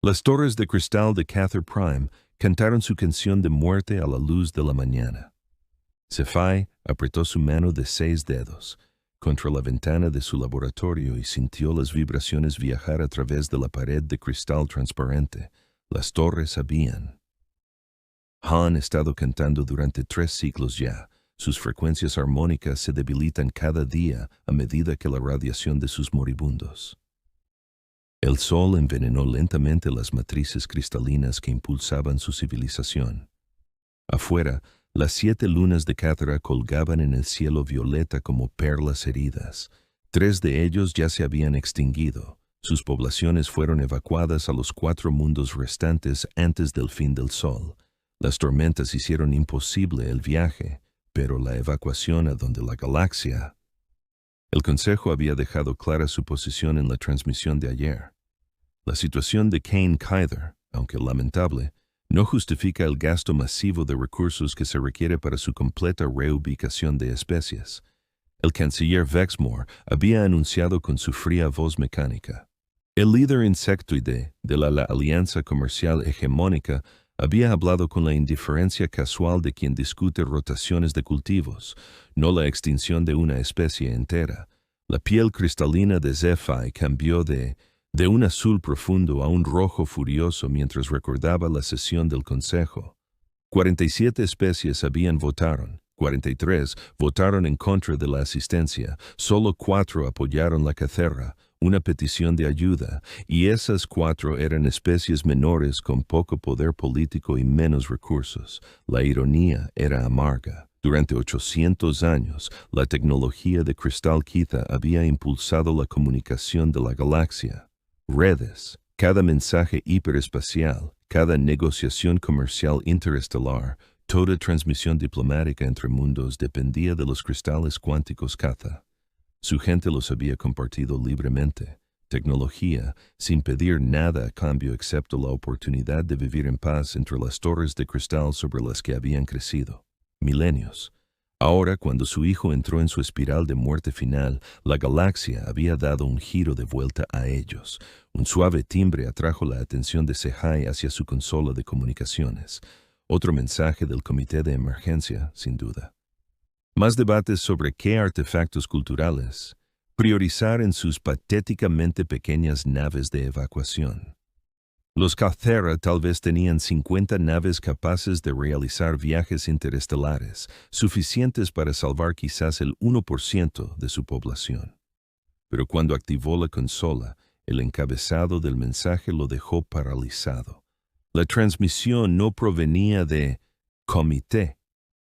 Las torres de cristal de Cather Prime cantaron su canción de muerte a la luz de la mañana. Cephai apretó su mano de 6 dedos contra la ventana de su laboratorio y sintió las vibraciones viajar a través de la pared de cristal transparente. Las torres han estado cantando durante 3 siglos ya. Sus frecuencias armónicas se debilitan cada día a medida que la radiación de sus moribundos. El sol envenenó lentamente las matrices cristalinas que impulsaban su civilización. Afuera, las 7 lunas de Cáthara colgaban en el cielo violeta como perlas heridas. 3 de ellos ya se habían extinguido. Sus poblaciones fueron evacuadas a los 4 mundos restantes antes del fin del sol. Las tormentas hicieron imposible el viaje, pero la evacuación a donde la galaxia... El Consejo había dejado clara su posición en la transmisión de ayer. La situación de Kane Kyther, aunque lamentable, no justifica el gasto masivo de recursos que se requiere para su completa reubicación de especies. El canciller Vexmore había anunciado con su fría voz mecánica. El líder insectoide de la alianza comercial hegemónica había hablado con la indiferencia casual de quien discute rotaciones de cultivos, no la extinción de una especie entera. La piel cristalina de Cephai cambió de un azul profundo a un rojo furioso mientras recordaba la sesión del Consejo. 47 especies votaron, 43 votaron en contra de la asistencia, solo 4 apoyaron la cacerra, una petición de ayuda, y esas 4 eran especies menores con poco poder político y menos recursos. La ironía era amarga. Durante 800 años, la tecnología de cristal Kitha había impulsado la comunicación de la galaxia. Redes, cada mensaje hiperespacial, cada negociación comercial interestelar, toda transmisión diplomática entre mundos dependía de los cristales cuánticos Katha. Su gente los había compartido libremente, tecnología, sin pedir nada a cambio excepto la oportunidad de vivir en paz entre las torres de cristal sobre las que habían crecido. Milenios. Ahora, cuando su hijo entró en su espiral de muerte final, la galaxia había dado un giro de vuelta a ellos. Un suave timbre atrajo la atención de Cephai hacia su consola de comunicaciones. Otro mensaje del comité de emergencia, sin duda. Más debates sobre qué artefactos culturales priorizar en sus patéticamente pequeñas naves de evacuación. Los Cathera tal vez tenían 50 naves capaces de realizar viajes interestelares, suficientes para salvar quizás el 1% de su población. Pero cuando activó la consola, el encabezado del mensaje lo dejó paralizado. La transmisión no provenía de comité,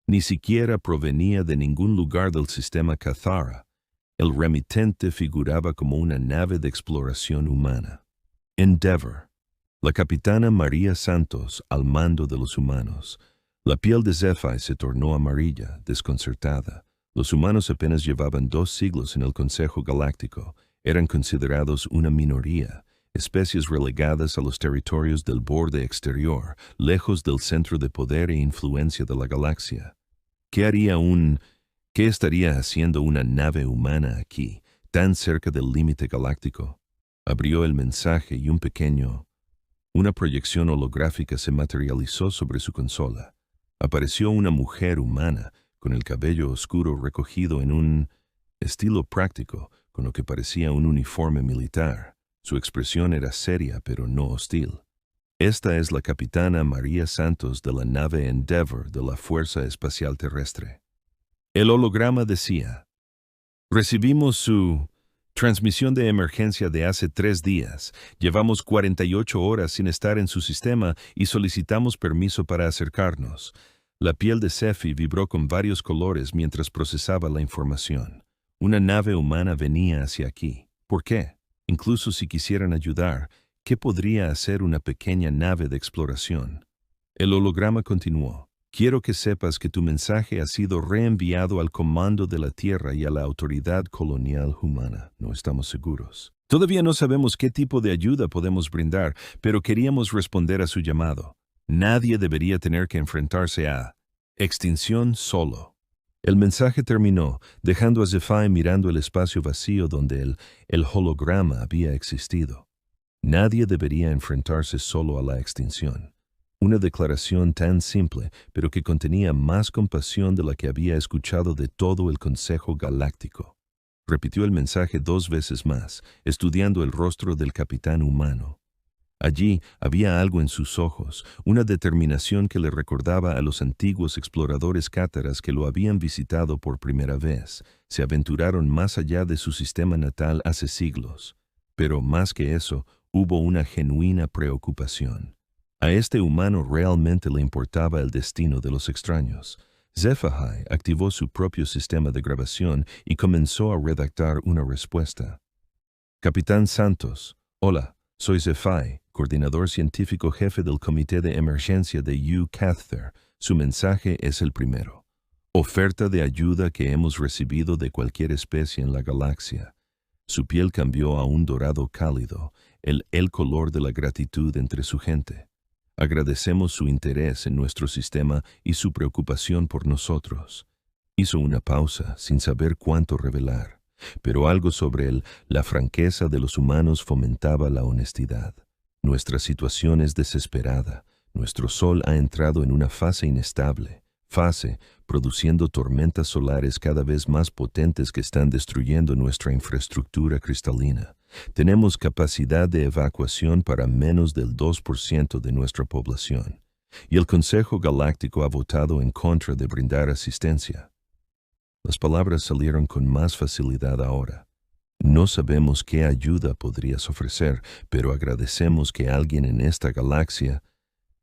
ni siquiera provenía de ningún lugar del sistema Cathara. El remitente figuraba como una nave de exploración humana. Endeavour. La capitana María Santos al mando de los humanos. La piel de Cephai se tornó amarilla, desconcertada. Los humanos apenas llevaban 2 siglos en el Consejo Galáctico. Eran considerados una minoría, especies relegadas a los territorios del borde exterior, lejos del centro de poder e influencia de la galaxia. ¿Qué estaría haciendo una nave humana aquí, tan cerca del límite galáctico? Abrió el mensaje y una proyección holográfica se materializó sobre su consola. Apareció una mujer humana, con el cabello oscuro recogido en un estilo práctico, con lo que parecía un uniforme militar. Su expresión era seria pero no hostil. Esta es la capitana María Santos de la nave Endeavour de la Fuerza Espacial Terrestre. El holograma decía: recibimos su transmisión de emergencia de hace 3 días. Llevamos 48 horas sin estar en su sistema y solicitamos permiso para acercarnos. La piel de Cephai vibró con varios colores mientras procesaba la información. Una nave humana venía hacia aquí. ¿Por qué? Incluso si quisieran ayudar, ¿qué podría hacer una pequeña nave de exploración? El holograma continuó. Quiero que sepas que tu mensaje ha sido reenviado al comando de la Tierra y a la autoridad colonial humana. No estamos seguros. Todavía no sabemos qué tipo de ayuda podemos brindar, pero queríamos responder a su llamado. Nadie debería tener que enfrentarse a extinción solo. El mensaje terminó, dejando a Cephai mirando el espacio vacío donde el holograma había existido. Nadie debería enfrentarse solo a la extinción. Una declaración tan simple, pero que contenía más compasión de la que había escuchado de todo el Consejo Galáctico. Repitió el mensaje 2 veces más, estudiando el rostro del capitán humano. Allí había algo en sus ojos, una determinación que le recordaba a los antiguos exploradores cátaras que lo habían visitado por primera vez. Se aventuraron más allá de su sistema natal hace siglos. Pero más que eso, hubo una genuina preocupación. A este humano realmente le importaba el destino de los extraños. Zephahai activó su propio sistema de grabación y comenzó a redactar una respuesta. Capitán Santos, hola, soy Zephahai, coordinador científico jefe del Comité de Emergencia de UCATHER. Su mensaje es el primero. Oferta de ayuda que hemos recibido de cualquier especie en la galaxia. Su piel cambió a un dorado cálido, el color de la gratitud entre su gente. Agradecemos su interés en nuestro sistema y su preocupación por nosotros. Hizo una pausa, sin saber cuánto revelar, pero algo sobre él, la franqueza de los humanos fomentaba la honestidad. Nuestra situación es desesperada. Nuestro Sol ha entrado en una fase inestable, produciendo tormentas solares cada vez más potentes que están destruyendo nuestra infraestructura cristalina. Tenemos capacidad de evacuación para menos del 2% de nuestra población, y el Consejo Galáctico ha votado en contra de brindar asistencia. Las palabras salieron con más facilidad ahora. No sabemos qué ayuda podrías ofrecer, pero agradecemos que alguien en esta galaxia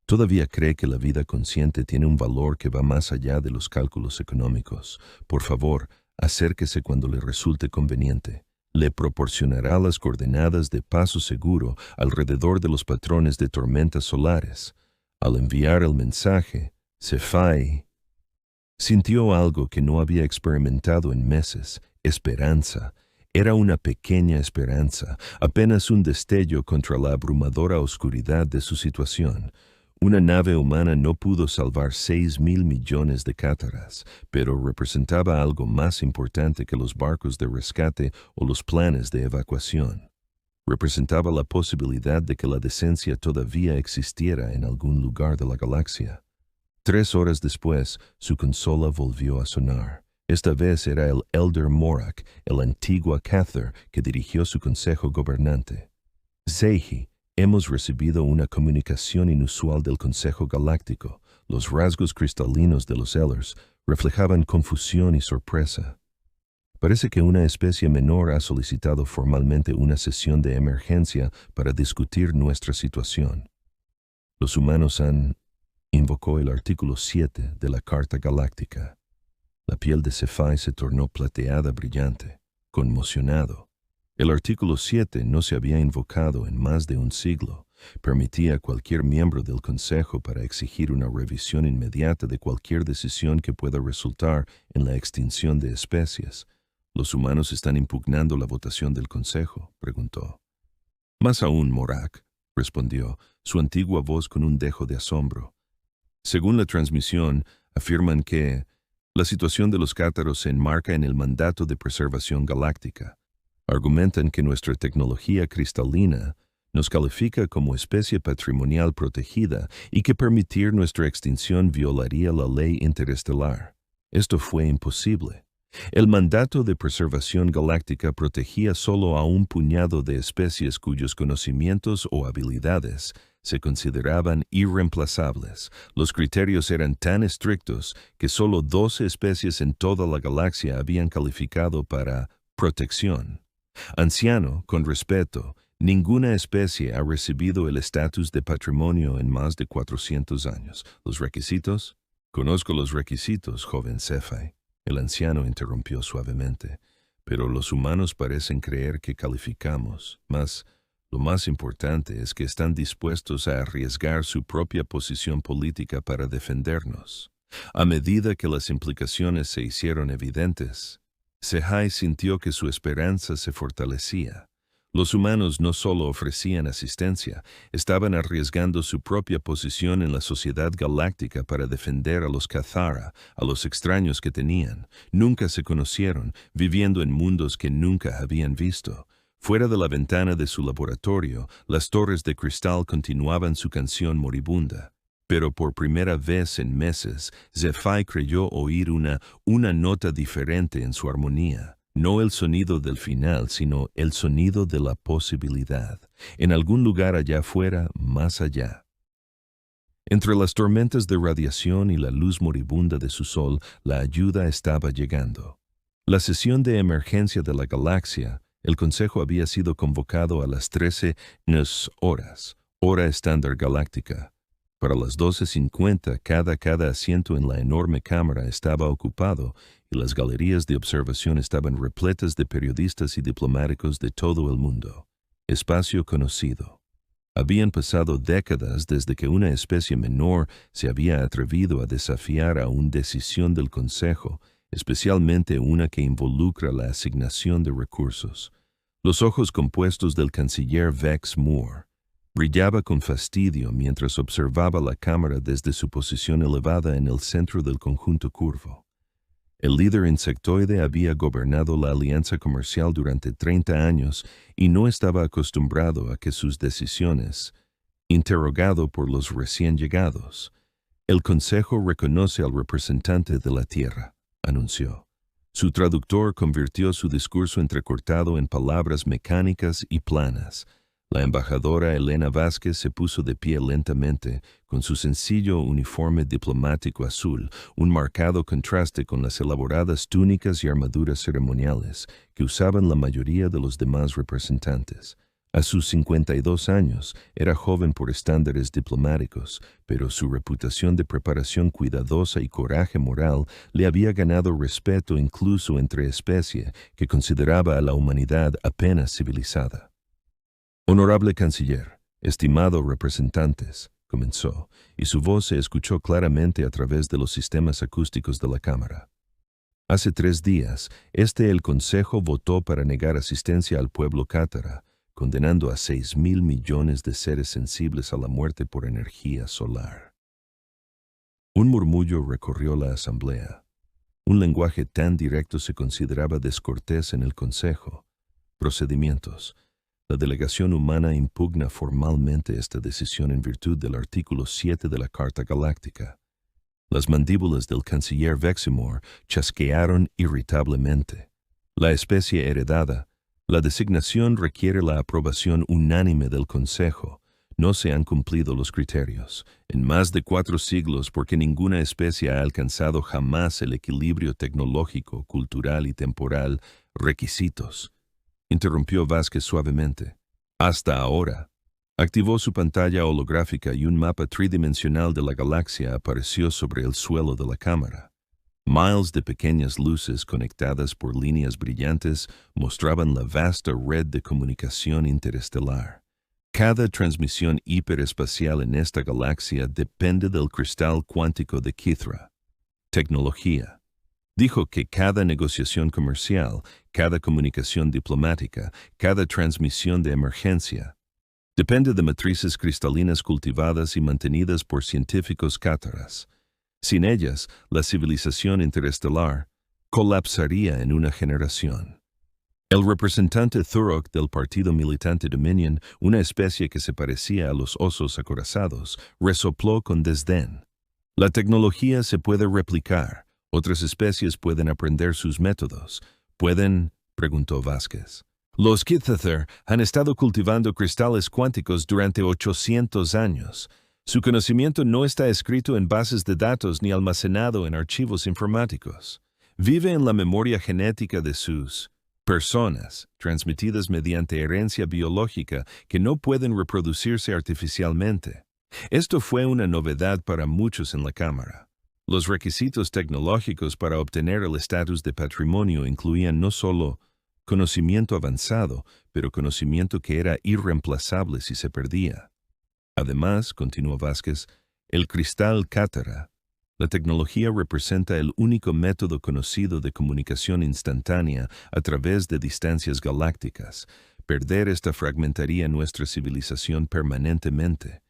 todavía cree que la vida consciente tiene un valor que va más allá de los cálculos económicos. Por favor, acérquese cuando le resulte conveniente. Le proporcionará las coordenadas de paso seguro alrededor de los patrones de tormentas solares. Al enviar el mensaje, Zephahai sintió algo que no había experimentado en meses: esperanza. Era una pequeña esperanza, apenas un destello contra la abrumadora oscuridad de su situación. Una nave humana no pudo salvar 6.000 millones de cátaras, pero representaba algo más importante que los barcos de rescate o los planes de evacuación. Representaba la posibilidad de que la decencia todavía existiera en algún lugar de la galaxia. 3 horas después, su consola volvió a sonar. Esta vez era el Elder Morak, el antiguo Cather, que dirigió su consejo gobernante. Zehi, hemos recibido una comunicación inusual del Consejo Galáctico. Los rasgos cristalinos de los Elders reflejaban confusión y sorpresa. Parece que una especie menor ha solicitado formalmente una sesión de emergencia para discutir nuestra situación. Los humanos invocó el artículo 7 de la Carta Galáctica. La piel de Zephahai se tornó plateada brillante, conmocionado. El artículo 7 no se había invocado en más de un siglo. Permitía a cualquier miembro del Consejo para exigir una revisión inmediata de cualquier decisión que pueda resultar en la extinción de especies. ¿Los humanos están impugnando la votación del Consejo?, preguntó. Más aún, Morak, respondió, su antigua voz con un dejo de asombro. Según la transmisión, afirman que la situación de los cátaros se enmarca en el mandato de preservación galáctica. Argumentan que nuestra tecnología cristalina nos califica como especie patrimonial protegida y que permitir nuestra extinción violaría la ley interestelar. Esto fue imposible. El mandato de preservación galáctica protegía solo a un puñado de especies cuyos conocimientos o habilidades se consideraban irreemplazables. Los criterios eran tan estrictos que solo 12 especies en toda la galaxia habían calificado para protección. Anciano, con respeto, ninguna especie ha recibido el estatus de patrimonio en más de 400 años. ¿Los requisitos? Conozco los requisitos, joven Zephahai. El anciano interrumpió suavemente. Pero los humanos parecen creer que calificamos. Mas lo más importante es que están dispuestos a arriesgar su propia posición política para defendernos. A medida que las implicaciones se hicieron evidentes, Zephahai sintió que su esperanza se fortalecía. Los humanos no solo ofrecían asistencia, estaban arriesgando su propia posición en la sociedad galáctica para defender a los Cathara, a los extraños que tenían. Nunca se conocieron, viviendo en mundos que nunca habían visto. Fuera de la ventana de su laboratorio, las torres de cristal continuaban su canción moribunda. Pero por primera vez en meses, Zefai creyó oír una nota diferente en su armonía. No el sonido del final, sino el sonido de la posibilidad. En algún lugar allá afuera, más allá. Entre las tormentas de radiación y la luz moribunda de su sol, la ayuda estaba llegando. La sesión de emergencia de la galaxia, el Consejo había sido convocado a las 13 horas, hora estándar galáctica. Para las 12:50, cada asiento en la enorme cámara estaba ocupado y las galerías de observación estaban repletas de periodistas y diplomáticos de todo el mundo. Espacio conocido. Habían pasado décadas desde que una especie menor se había atrevido a desafiar a una decisión del Consejo, especialmente una que involucra la asignación de recursos. Los ojos compuestos del canciller Vex Moore brillaba con fastidio mientras observaba la cámara desde su posición elevada en el centro del conjunto curvo. El líder insectoide había gobernado la alianza comercial durante 30 años y no estaba acostumbrado a que sus decisiones, interrogado por los recién llegados. El Consejo reconoce al representante de la Tierra, anunció. Su traductor convirtió su discurso entrecortado en palabras mecánicas y planas. La embajadora Elena Vázquez se puso de pie lentamente, con su sencillo uniforme diplomático azul, un marcado contraste con las elaboradas túnicas y armaduras ceremoniales que usaban la mayoría de los demás representantes. A sus 52 años, era joven por estándares diplomáticos, pero su reputación de preparación cuidadosa y coraje moral le había ganado respeto incluso entre especie que consideraba a la humanidad apenas civilizada. Honorable Canciller, estimados representantes, comenzó, y su voz se escuchó claramente a través de los sistemas acústicos de la Cámara. Hace 3 días, el Consejo votó para negar asistencia al pueblo cátara, condenando a 6.000 millones de seres sensibles a la muerte por energía solar. Un murmullo recorrió la asamblea. Un lenguaje tan directo se consideraba descortés en el Consejo. Procedimientos. La delegación humana impugna formalmente esta decisión en virtud del artículo 7 de la Carta Galáctica. Las mandíbulas del canciller Veximore chasquearon irritablemente. La especie heredada. La designación requiere la aprobación unánime del Consejo. No se han cumplido los criterios. En más de 4 siglos, porque ninguna especie ha alcanzado jamás el equilibrio tecnológico, cultural y temporal, requisitos. Interrumpió Vázquez suavemente. Hasta ahora. Activó su pantalla holográfica y un mapa tridimensional de la galaxia apareció sobre el suelo de la cámara. Miles de pequeñas luces conectadas por líneas brillantes mostraban la vasta red de comunicación interestelar. Cada transmisión hiperespacial en esta galaxia depende del cristal cuántico de Kithra. Tecnología. Dijo que cada negociación comercial, cada comunicación diplomática, cada transmisión de emergencia, depende de matrices cristalinas cultivadas y mantenidas por científicos cátaras. Sin ellas, la civilización interestelar colapsaría en una generación. El representante Thurok del partido militante Dominion, una especie que se parecía a los osos acorazados, resopló con desdén. La tecnología se puede replicar. Otras especies pueden aprender sus métodos. ¿Pueden? Preguntó Vázquez. Los Kithather han estado cultivando cristales cuánticos durante 800 años. Su conocimiento no está escrito en bases de datos ni almacenado en archivos informáticos. Vive en la memoria genética de sus personas, transmitidas mediante herencia biológica que no pueden reproducirse artificialmente. Esto fue una novedad para muchos en la Cámara. Los requisitos tecnológicos para obtener el estatus de patrimonio incluían no solo conocimiento avanzado, pero conocimiento que era irreemplazable si se perdía. Además, continuó Vázquez, el cristal cátara. La tecnología representa el único método conocido de comunicación instantánea a través de distancias galácticas. Perder esta fragmentaría nuestra civilización permanentemente.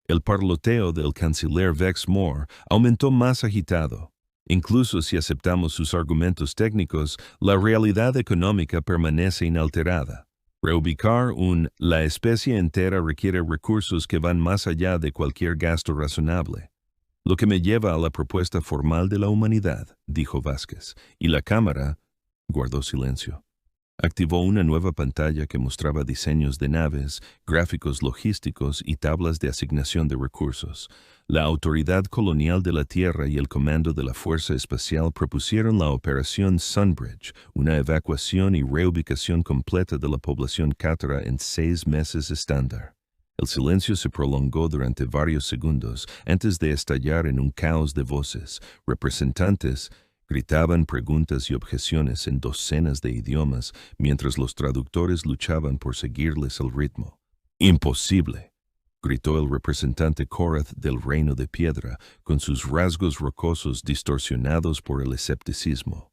El parloteo del canciller Vex Moore aumentó más agitado. Incluso si aceptamos sus argumentos técnicos, la realidad económica permanece inalterada. Reubicar la especie entera requiere recursos que van más allá de cualquier gasto razonable. Lo que me lleva a la propuesta formal de la humanidad, dijo Vázquez, y la Cámara guardó silencio. Activó una nueva pantalla que mostraba diseños de naves, gráficos logísticos y tablas de asignación de recursos. La Autoridad Colonial de la Tierra y el Comando de la Fuerza Espacial propusieron la Operación Sunbridge, una evacuación y reubicación completa de la población cátara en 6 meses estándar. El silencio se prolongó durante varios segundos antes de estallar en un caos de voces. Representantes gritaban preguntas y objeciones en docenas de idiomas mientras los traductores luchaban por seguirles el ritmo. ¡Imposible!, gritó el representante Korath del Reino de Piedra, con sus rasgos rocosos distorsionados por el escepticismo.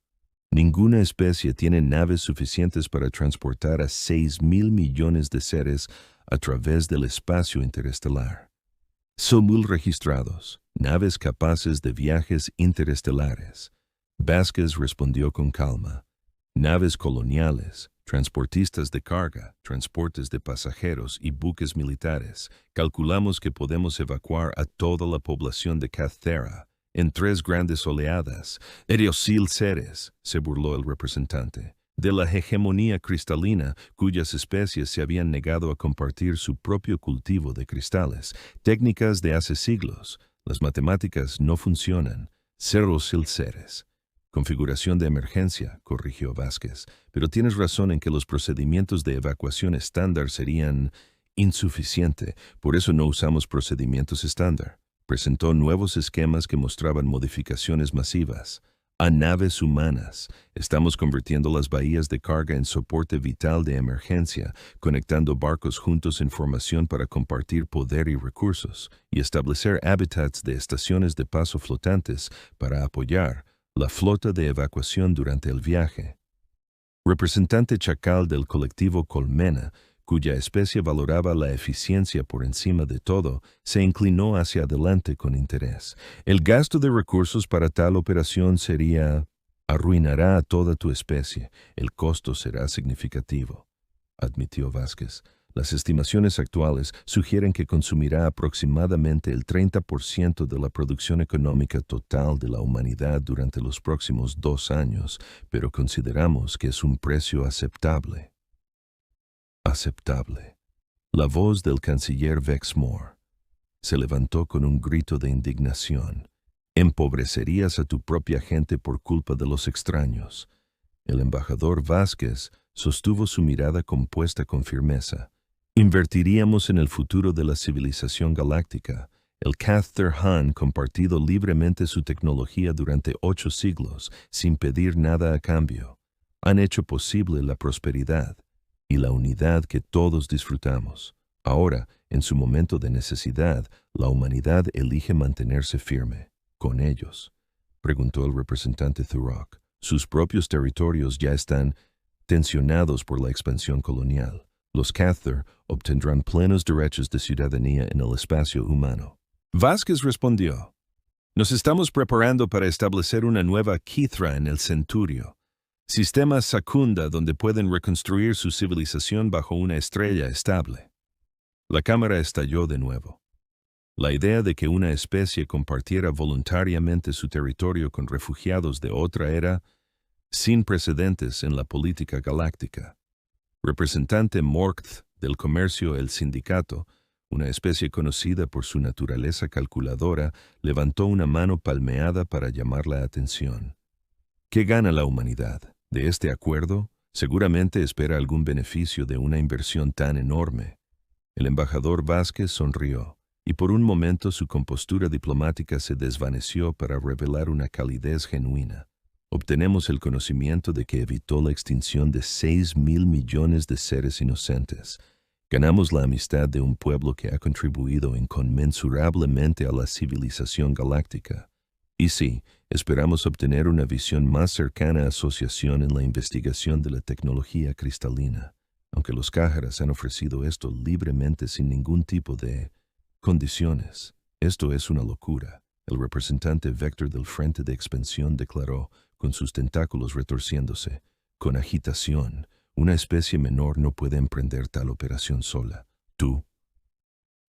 Ninguna especie tiene naves suficientes para transportar a 6,000 millones de seres a través del espacio interestelar. Son 1,000 registrados, naves capaces de viajes interestelares. Vázquez respondió con calma. Naves coloniales, transportistas de carga, transportes de pasajeros y buques militares. Calculamos que podemos evacuar a toda la población de Cathera en 3 grandes oleadas. Eriosil seres, se burló el representante, de la hegemonía cristalina cuyas especies se habían negado a compartir su propio cultivo de cristales. Técnicas de hace siglos. Las matemáticas no funcionan. Cerosil seres. Configuración de emergencia, corrigió Vázquez, pero tienes razón en que los procedimientos de evacuación estándar serían insuficientes, por eso no usamos procedimientos estándar. Presentó nuevos esquemas que mostraban modificaciones masivas. A naves humanas, estamos convirtiendo las bahías de carga en soporte vital de emergencia, conectando barcos juntos en formación para compartir poder y recursos, y establecer hábitats de estaciones de paso flotantes para apoyar la flota de evacuación durante el viaje. Representante chacal del colectivo Colmena, cuya especie valoraba la eficiencia por encima de todo, se inclinó hacia adelante con interés. El gasto de recursos para tal operación arruinará a toda tu especie. El costo será significativo, admitió Vázquez. Las estimaciones actuales sugieren que consumirá aproximadamente el 30% de la producción económica total de la humanidad durante los próximos 2 años, pero consideramos que es un precio aceptable. Aceptable. La voz del canciller Vexmore se levantó con un grito de indignación. Empobrecerías a tu propia gente por culpa de los extraños. El embajador Vázquez sostuvo su mirada compuesta con firmeza. Invertiríamos en el futuro de la civilización galáctica. El Cathar Han compartido libremente su tecnología durante 8 siglos, sin pedir nada a cambio. Han hecho posible la prosperidad y la unidad que todos disfrutamos. Ahora, en su momento de necesidad, la humanidad elige mantenerse firme. ¿Con ellos?, preguntó el representante Thurok. Sus propios territorios ya están tensionados por la expansión colonial. Los Cathar obtendrán plenos derechos de ciudadanía en el espacio humano. Vázquez respondió: nos estamos preparando para establecer una nueva Kithra en el Centurio, sistema Secunda donde pueden reconstruir su civilización bajo una estrella estable. La cámara estalló de nuevo. La idea de que una especie compartiera voluntariamente su territorio con refugiados de otra era sin precedentes en la política galáctica. Representante Morkth del comercio El Sindicato, una especie conocida por su naturaleza calculadora, levantó una mano palmeada para llamar la atención. ¿Qué gana la humanidad de este acuerdo? Seguramente espera algún beneficio de una inversión tan enorme. El embajador Vázquez sonrió, y por un momento su compostura diplomática se desvaneció para revelar una calidez genuina. Obtenemos el conocimiento de que evitó la extinción de 6,000 millones de seres inocentes. Ganamos la amistad de un pueblo que ha contribuido inconmensurablemente a la civilización galáctica. Y sí, esperamos obtener una visión más cercana a asociación en la investigación de la tecnología cristalina, aunque los Cájaras han ofrecido esto libremente sin ningún tipo de condiciones. Esto es una locura. El representante Vector del Frente de Expansión declaró, con sus tentáculos retorciéndose, con agitación: Una especie menor no puede emprender tal operación sola. Tú.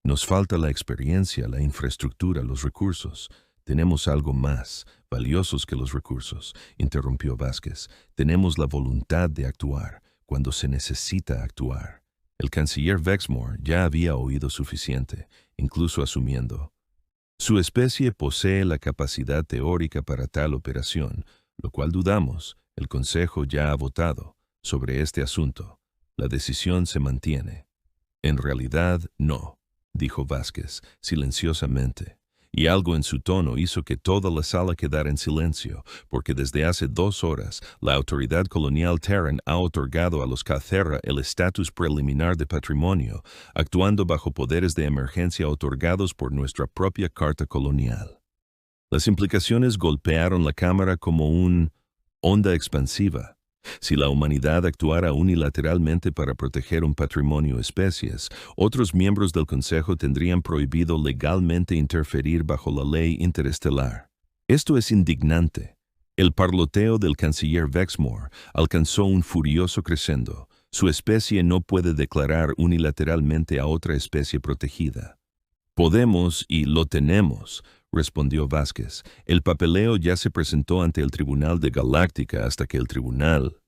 Nos falta la experiencia, la infraestructura, los recursos. Tenemos algo más, valiosos que los recursos, interrumpió Vázquez. Tenemos la voluntad de actuar, cuando se necesita actuar. El canciller Wexmore ya había oído suficiente, incluso asumiendo. Su especie posee la capacidad teórica para tal operación, lo cual dudamos. El Consejo ya ha votado sobre este asunto. La decisión se mantiene. En realidad, no, dijo Vázquez, silenciosamente, y algo en su tono hizo que toda la sala quedara en silencio, porque desde hace 2 horas la autoridad colonial Terran ha otorgado a los Cathera el estatus preliminar de patrimonio, actuando bajo poderes de emergencia otorgados por nuestra propia Carta Colonial. Las implicaciones golpearon la Cámara como una onda expansiva. Si la humanidad actuara unilateralmente para proteger un patrimonio especies, otros miembros del Consejo tendrían prohibido legalmente interferir bajo la ley interestelar. Esto es indignante. El parloteo del canciller Wexmore alcanzó un furioso crescendo. Su especie no puede declarar unilateralmente a otra especie protegida. Podemos y lo tenemos, respondió Vázquez. El papeleo ya se presentó ante el Tribunal de Galáctica hasta que el tribunal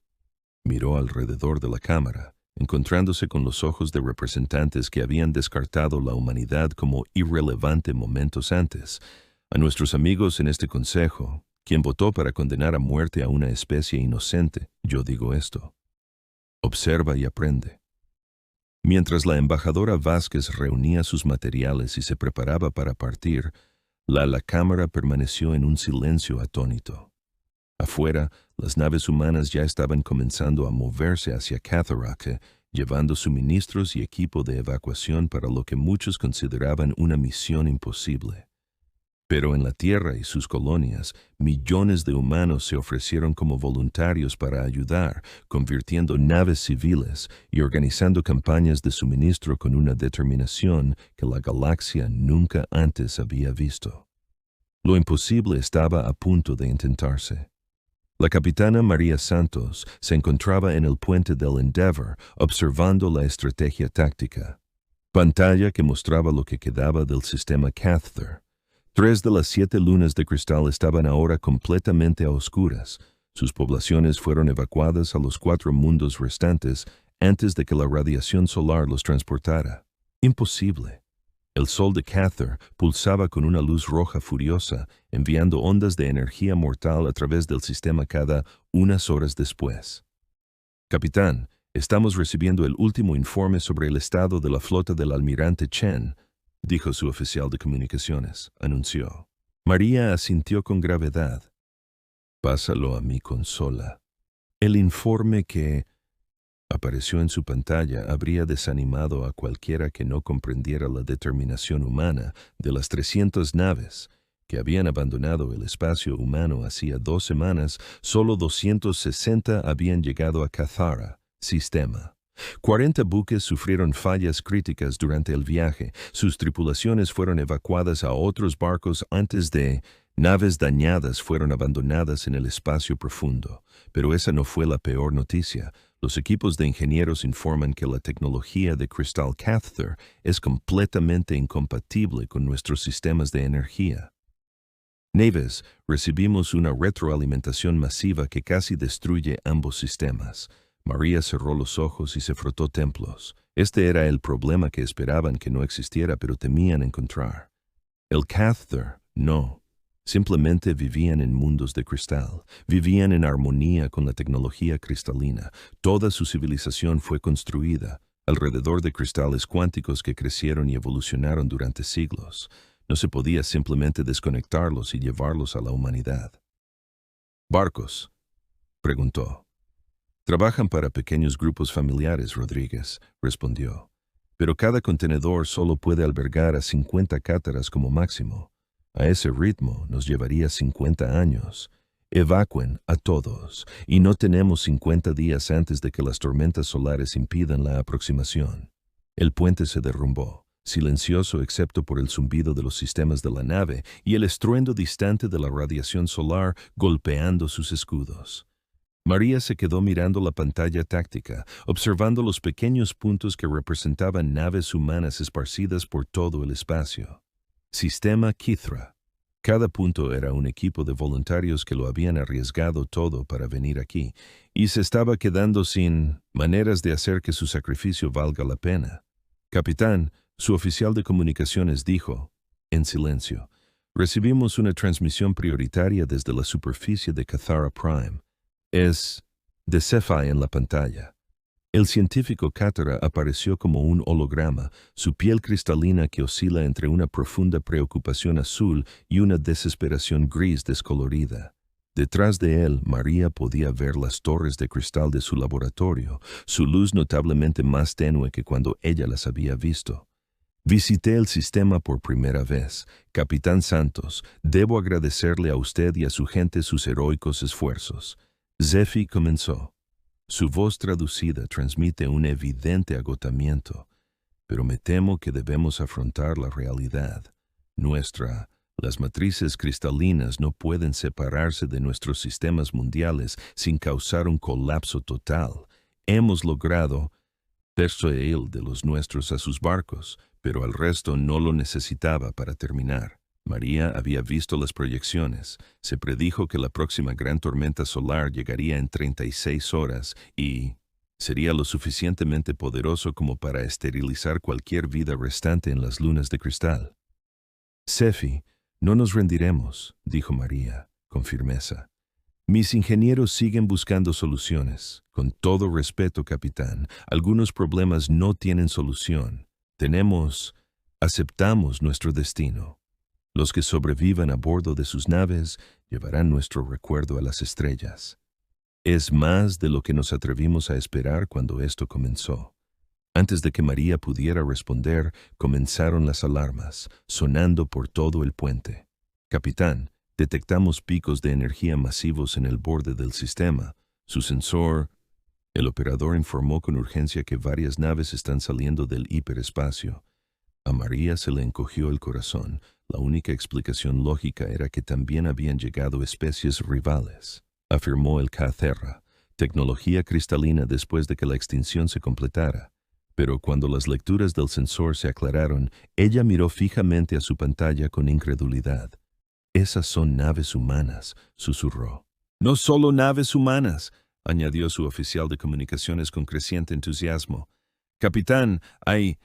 miró alrededor de la Cámara, encontrándose con los ojos de representantes que habían descartado la humanidad como irrelevante momentos antes. A nuestros amigos en este Consejo, quien votó para condenar a muerte a una especie inocente, yo digo esto. Observa y aprende. Mientras la embajadora Vázquez reunía sus materiales y se preparaba para partir, la cámara permaneció en un silencio atónito. Afuera, las naves humanas ya estaban comenzando a moverse hacia Catharak, llevando suministros y equipo de evacuación para lo que muchos consideraban una misión imposible. Pero en la Tierra y sus colonias, millones de humanos se ofrecieron como voluntarios para ayudar, convirtiendo naves civiles y organizando campañas de suministro con una determinación que la galaxia nunca antes había visto. Lo imposible estaba a punto de intentarse. La capitana María Santos se encontraba en el puente del Endeavour observando la estrategia táctica. Pantalla que mostraba lo que quedaba del sistema Cathar. 3 de las 7 lunas de cristal estaban ahora completamente a oscuras. Sus poblaciones fueron evacuadas a los 4 mundos restantes antes de que la radiación solar los transportara. Imposible. El sol de Cathar pulsaba con una luz roja furiosa, enviando ondas de energía mortal a través del sistema cada unas horas después. Capitán, estamos recibiendo el último informe sobre el estado de la flota del almirante Chen, dijo su oficial de comunicaciones, anunció. María asintió con gravedad. Pásalo a mi consola. El informe que apareció en su pantalla habría desanimado a cualquiera que no comprendiera la determinación humana. De las 300 naves que habían abandonado el espacio humano hacía 2 semanas, solo 260 habían llegado a Cathara, sistema. 40 buques sufrieron fallas críticas durante el viaje. Sus tripulaciones fueron evacuadas a otros barcos antes de naves dañadas fueron abandonadas en el espacio profundo. Pero esa no fue la peor noticia. Los equipos de ingenieros informan que la tecnología de Crystal Cathar es completamente incompatible con nuestros sistemas de energía. Neves, recibimos una retroalimentación masiva que casi destruye ambos sistemas. María cerró los ojos y se frotó templos. Este era el problema que esperaban que no existiera, pero temían encontrar. El Cathar, no. Simplemente vivían en mundos de cristal. Vivían en armonía con la tecnología cristalina. Toda su civilización fue construida alrededor de cristales cuánticos que crecieron y evolucionaron durante siglos. No se podía simplemente desconectarlos y llevarlos a la humanidad. ¿Barcos?, preguntó. Trabajan para pequeños grupos familiares, Rodríguez, respondió. Pero cada contenedor solo puede albergar a 50 cátaras como máximo. A ese ritmo nos llevaría 50 años. Evacuen a todos, y no tenemos 50 días antes de que las tormentas solares impidan la aproximación. El puente se derrumbó, silencioso excepto por el zumbido de los sistemas de la nave y el estruendo distante de la radiación solar golpeando sus escudos. María se quedó mirando la pantalla táctica, observando los pequeños puntos que representaban naves humanas esparcidas por todo el espacio. Sistema Kithra. Cada punto era un equipo de voluntarios que lo habían arriesgado todo para venir aquí, y se estaba quedando sin maneras de hacer que su sacrificio valga la pena. Capitán, su oficial de comunicaciones dijo, en silencio, recibimos una transmisión prioritaria desde la superficie de Cathara Prime. Es de Cephi en la pantalla. El científico Cátara apareció como un holograma, su piel cristalina que oscila entre una profunda preocupación azul y una desesperación gris descolorida. Detrás de él, María podía ver las torres de cristal de su laboratorio, su luz notablemente más tenue que cuando ella las había visto. Visité el sistema por primera vez. Capitán Santos, debo agradecerle a usted y a su gente sus heroicos esfuerzos. Zefi comenzó. Su voz traducida transmite un evidente agotamiento, pero me temo que debemos afrontar la realidad. Las matrices cristalinas no pueden separarse de nuestros sistemas mundiales sin causar un colapso total. Hemos logrado persuadir de los nuestros a sus barcos, pero al resto no lo necesitaba para terminar. María había visto las proyecciones. Se predijo que la próxima gran tormenta solar llegaría en 36 horas y sería lo suficientemente poderoso como para esterilizar cualquier vida restante en las lunas de cristal. Zefi, no nos rendiremos, dijo María, con firmeza. Mis ingenieros siguen buscando soluciones. Con todo respeto, capitán, algunos problemas no tienen solución. Aceptamos nuestro destino. Los que sobrevivan a bordo de sus naves llevarán nuestro recuerdo a las estrellas. Es más de lo que nos atrevimos a esperar cuando esto comenzó. Antes de que María pudiera responder, comenzaron las alarmas, sonando por todo el puente. Capitán, detectamos picos de energía masivos en el borde del sistema. Su sensor... El operador informó con urgencia que varias naves están saliendo del hiperespacio. A María se le encogió el corazón. La única explicación lógica era que también habían llegado especies rivales, afirmó el Cathara, tecnología cristalina después de que la extinción se completara. Pero cuando las lecturas del sensor se aclararon, ella miró fijamente a su pantalla con incredulidad. Esas son naves humanas, susurró. No solo naves humanas, añadió su oficial de comunicaciones con creciente entusiasmo. Capitán, hay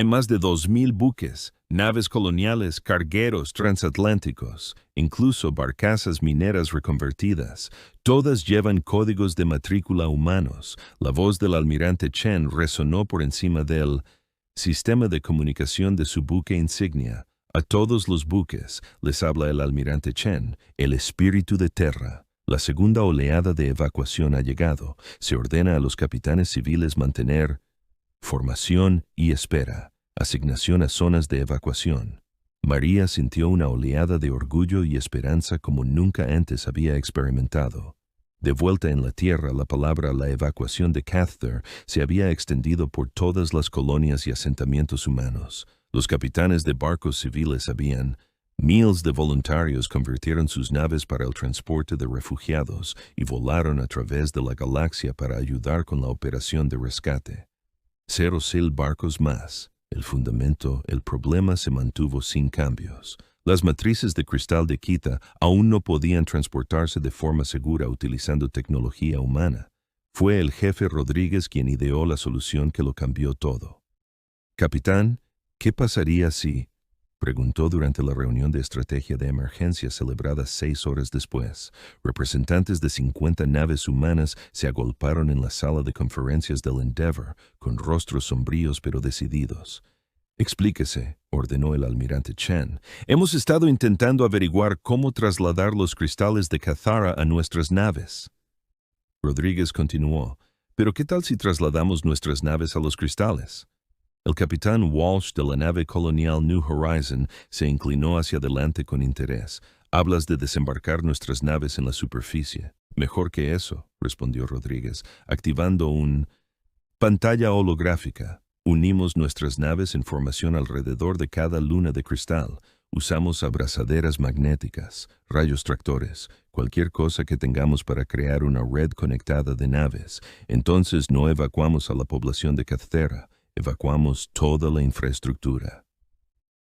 más de 2,000 buques, naves coloniales, cargueros transatlánticos, incluso barcazas mineras reconvertidas. Todas llevan códigos de matrícula humanos. La voz del almirante Chen resonó por encima del sistema de comunicación de su buque insignia. A todos los buques, les habla el almirante Chen, el espíritu de Terra. La segunda oleada de evacuación ha llegado. Se ordena a los capitanes civiles mantener formación y espera. Asignación a zonas de evacuación. María sintió una oleada de orgullo y esperanza como nunca antes había experimentado. De vuelta en la tierra, la palabra la evacuación de Cathar se había extendido por todas las colonias y asentamientos humanos. Los capitanes de barcos civiles habían. Miles de voluntarios convirtieron sus naves para el transporte de refugiados y volaron a través de la galaxia para ayudar con la operación de rescate. 0,000 barcos más. El problema se mantuvo sin cambios. Las matrices de cristal de Kita aún no podían transportarse de forma segura utilizando tecnología humana. Fue el jefe Rodríguez quien ideó la solución que lo cambió todo. Capitán, ¿qué pasaría si...? Preguntó durante la reunión de estrategia de emergencia celebrada 6 horas después. Representantes de 50 naves humanas se agolparon en la sala de conferencias del Endeavour, con rostros sombríos pero decididos. Explíquese, ordenó el almirante Chen. Hemos estado intentando averiguar cómo trasladar los cristales de Cathara a nuestras naves. Rodríguez continuó. ¿Pero qué tal si trasladamos nuestras naves a los cristales? El capitán Walsh de la nave colonial New Horizon se inclinó hacia adelante con interés. Hablas de desembarcar nuestras naves en la superficie. Mejor que eso, respondió Rodríguez, activando un pantalla holográfica. Unimos nuestras naves en formación alrededor de cada luna de cristal. Usamos abrazaderas magnéticas, rayos tractores, cualquier cosa que tengamos para crear una red conectada de naves. Entonces no evacuamos a la población de Cathera, evacuamos toda la infraestructura.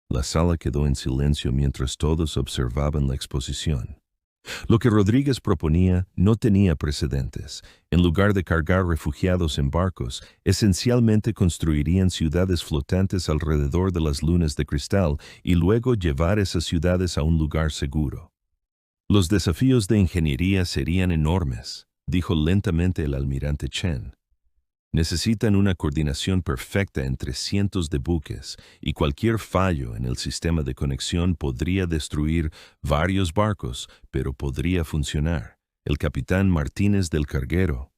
La sala quedó en silencio mientras todos observaban la exposición. Lo que Rodríguez proponía no tenía precedentes. En lugar de cargar refugiados en barcos, esencialmente construirían ciudades flotantes alrededor de las lunas de cristal y luego llevar esas ciudades a un lugar seguro. Los desafíos de ingeniería serían enormes, dijo lentamente el almirante Chen. Necesitan una coordinación perfecta entre cientos de buques y cualquier fallo en el sistema de conexión podría destruir varios barcos, pero podría funcionar. El capitán Martínez del Carguero.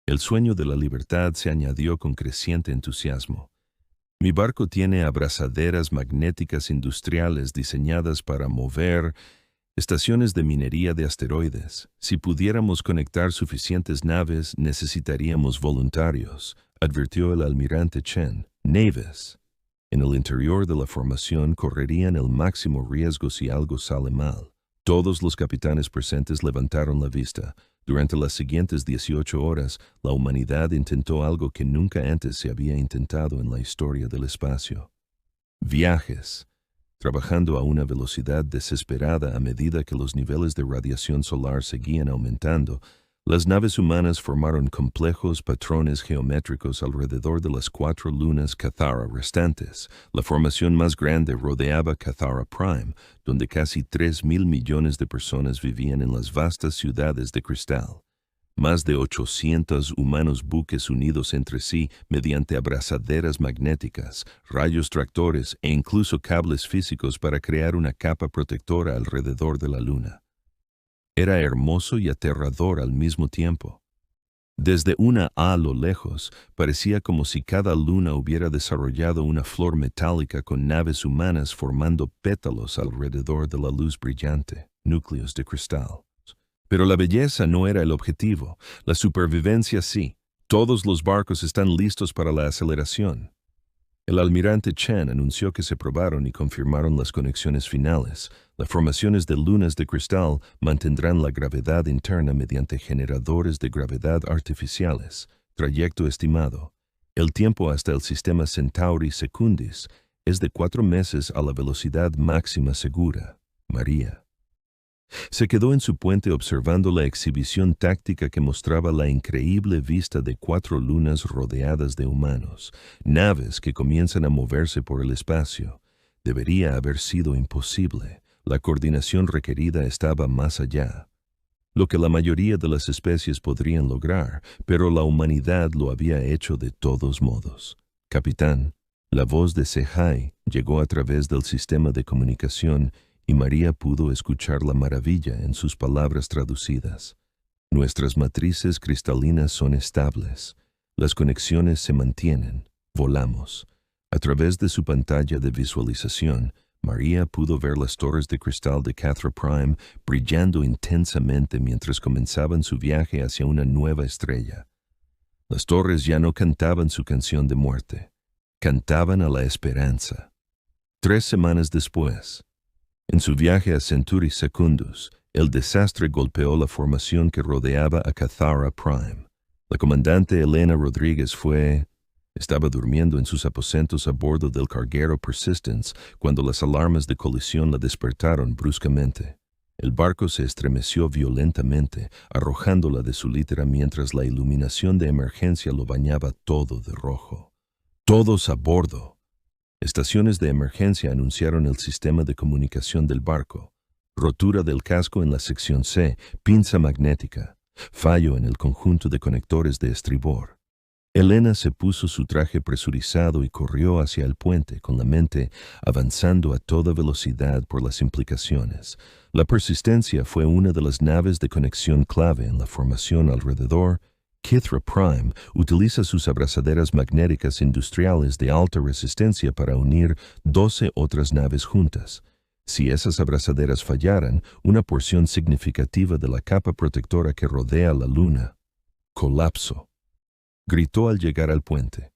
El sueño de la libertad se añadió con creciente entusiasmo. Mi barco tiene abrazaderas magnéticas industriales diseñadas para mover estaciones de minería de asteroides. Si pudiéramos conectar suficientes naves, necesitaríamos voluntarios, advirtió el almirante Chen. Naves. En el interior de la formación correrían el máximo riesgo si algo sale mal. Todos los capitanes presentes levantaron la vista. Durante las siguientes 18 horas, la humanidad intentó algo que nunca antes se había intentado en la historia del espacio. Viajes. Trabajando a una velocidad desesperada a medida que los niveles de radiación solar seguían aumentando, las naves humanas formaron complejos patrones geométricos alrededor de las 4 lunas Cathara restantes. La formación más grande rodeaba Cathara Prime, donde casi 3.000 millones de personas vivían en las vastas ciudades de cristal. Más de 800 humanos buques unidos entre sí mediante abrazaderas magnéticas, rayos tractores e incluso cables físicos para crear una capa protectora alrededor de la luna. Era hermoso y aterrador al mismo tiempo. Desde una A lo lejos, parecía como si cada luna hubiera desarrollado una flor metálica con naves humanas formando pétalos alrededor de la luz brillante, núcleos de cristal. Pero la belleza no era el objetivo, la supervivencia sí. Todos los barcos están listos para la aceleración. El almirante Chen anunció que se probaron y confirmaron las conexiones finales. Las formaciones de lunas de cristal mantendrán la gravedad interna mediante generadores de gravedad artificiales. Trayecto estimado. El tiempo hasta el sistema Centauri Secundis es de 4 meses a la velocidad máxima segura. María. Se quedó en su puente observando la exhibición táctica que mostraba la increíble vista de 4 lunas rodeadas de humanos, naves que comienzan a moverse por el espacio. Debería haber sido imposible. La coordinación requerida estaba más allá. Lo que la mayoría de las especies podrían lograr, pero la humanidad lo había hecho de todos modos. Capitán, la voz de Sehai llegó a través del sistema de comunicación y María pudo escuchar la maravilla en sus palabras traducidas. Nuestras matrices cristalinas son estables. Las conexiones se mantienen. Volamos. A través de su pantalla de visualización, María pudo ver las torres de cristal de Cathra Prime brillando intensamente mientras comenzaban su viaje hacia una nueva estrella. Las torres ya no cantaban su canción de muerte. Cantaban a la esperanza. 3 semanas después, en su viaje a Centauri Secundus, el desastre golpeó la formación que rodeaba a Cathara Prime. La comandante Elena Rodríguez estaba durmiendo en sus aposentos a bordo del carguero Persistence cuando las alarmas de colisión la despertaron bruscamente. El barco se estremeció violentamente, arrojándola de su litera mientras la iluminación de emergencia lo bañaba todo de rojo. ¡Todos a bordo! Estaciones de emergencia anunciaron el sistema de comunicación del barco. Rotura del casco en la sección C, pinza magnética. Fallo en el conjunto de conectores de estribor. Elena se puso su traje presurizado y corrió hacia el puente con la mente avanzando a toda velocidad por las implicaciones. La Persistencia fue una de las naves de conexión clave en la formación alrededor. Cathra Prime utiliza sus abrazaderas magnéticas industriales de alta resistencia para unir 12 otras naves juntas. Si esas abrazaderas fallaran, una porción significativa de la capa protectora que rodea la luna. Colapso. Gritó al llegar al puente.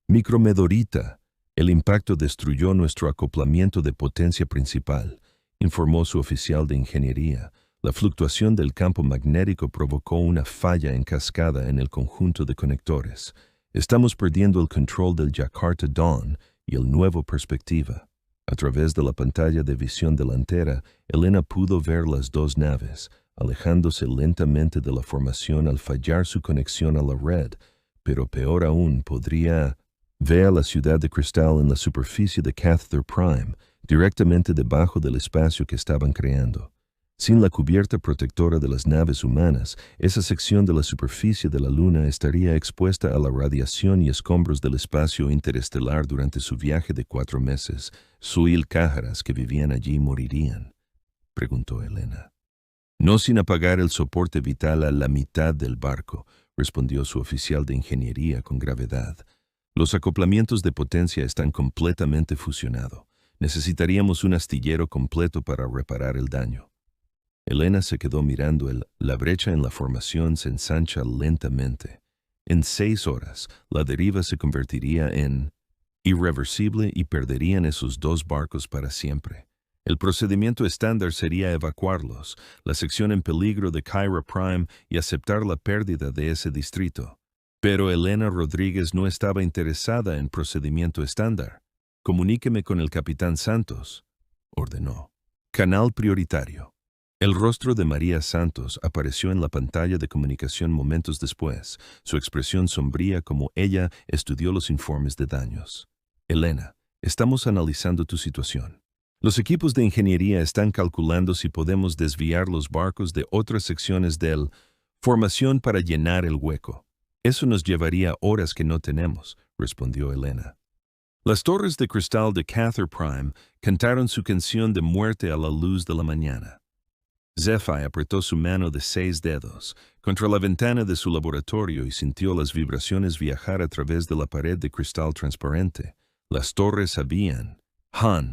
Micromedorita. El impacto destruyó nuestro acoplamiento de potencia principal, informó su oficial de ingeniería. La fluctuación del campo magnético provocó una falla en cascada en el conjunto de conectores. Estamos perdiendo el control del Jakarta Dawn y el nuevo perspectiva. A través de la pantalla de visión delantera, Elena pudo ver las dos naves, alejándose lentamente de la formación al fallar su conexión a la red, pero peor aún podría ver a la ciudad de cristal en la superficie de Catheter Prime, directamente debajo del espacio que estaban creando. Sin la cubierta protectora de las naves humanas, esa sección de la superficie de la Luna estaría expuesta a la radiación y escombros del espacio interestelar durante su viaje de 4 meses. Suil Cájaras que vivían allí morirían, preguntó Elena. No sin apagar el soporte vital a la mitad del barco, respondió su oficial de ingeniería con gravedad. Los acoplamientos de potencia están completamente fusionados. Necesitaríamos un astillero completo para reparar el daño. Elena se quedó mirando la brecha en la formación se ensancha lentamente. En 6 horas, la deriva se convertiría en irreversible y perderían esos 2 barcos para siempre. El procedimiento estándar sería evacuarlos, la sección en peligro de Kyra Prime y aceptar la pérdida de ese distrito. Pero Elena Rodríguez no estaba interesada en procedimiento estándar. Comuníqueme con el capitán Santos, ordenó. Canal prioritario. El rostro de María Santos apareció en la pantalla de comunicación momentos después, su expresión sombría como ella estudió los informes de daños. Elena, estamos analizando tu situación. Los equipos de ingeniería están calculando si podemos desviar los barcos de otras secciones del formación para llenar el hueco. Eso nos llevaría horas que no tenemos, respondió Elena. Las torres de cristal de Catheter Prime cantaron su canción de muerte a la luz de la mañana. Zephyr apretó su mano de 6 dedos contra la ventana de su laboratorio y sintió las vibraciones viajar a través de la pared de cristal transparente. Las torres habían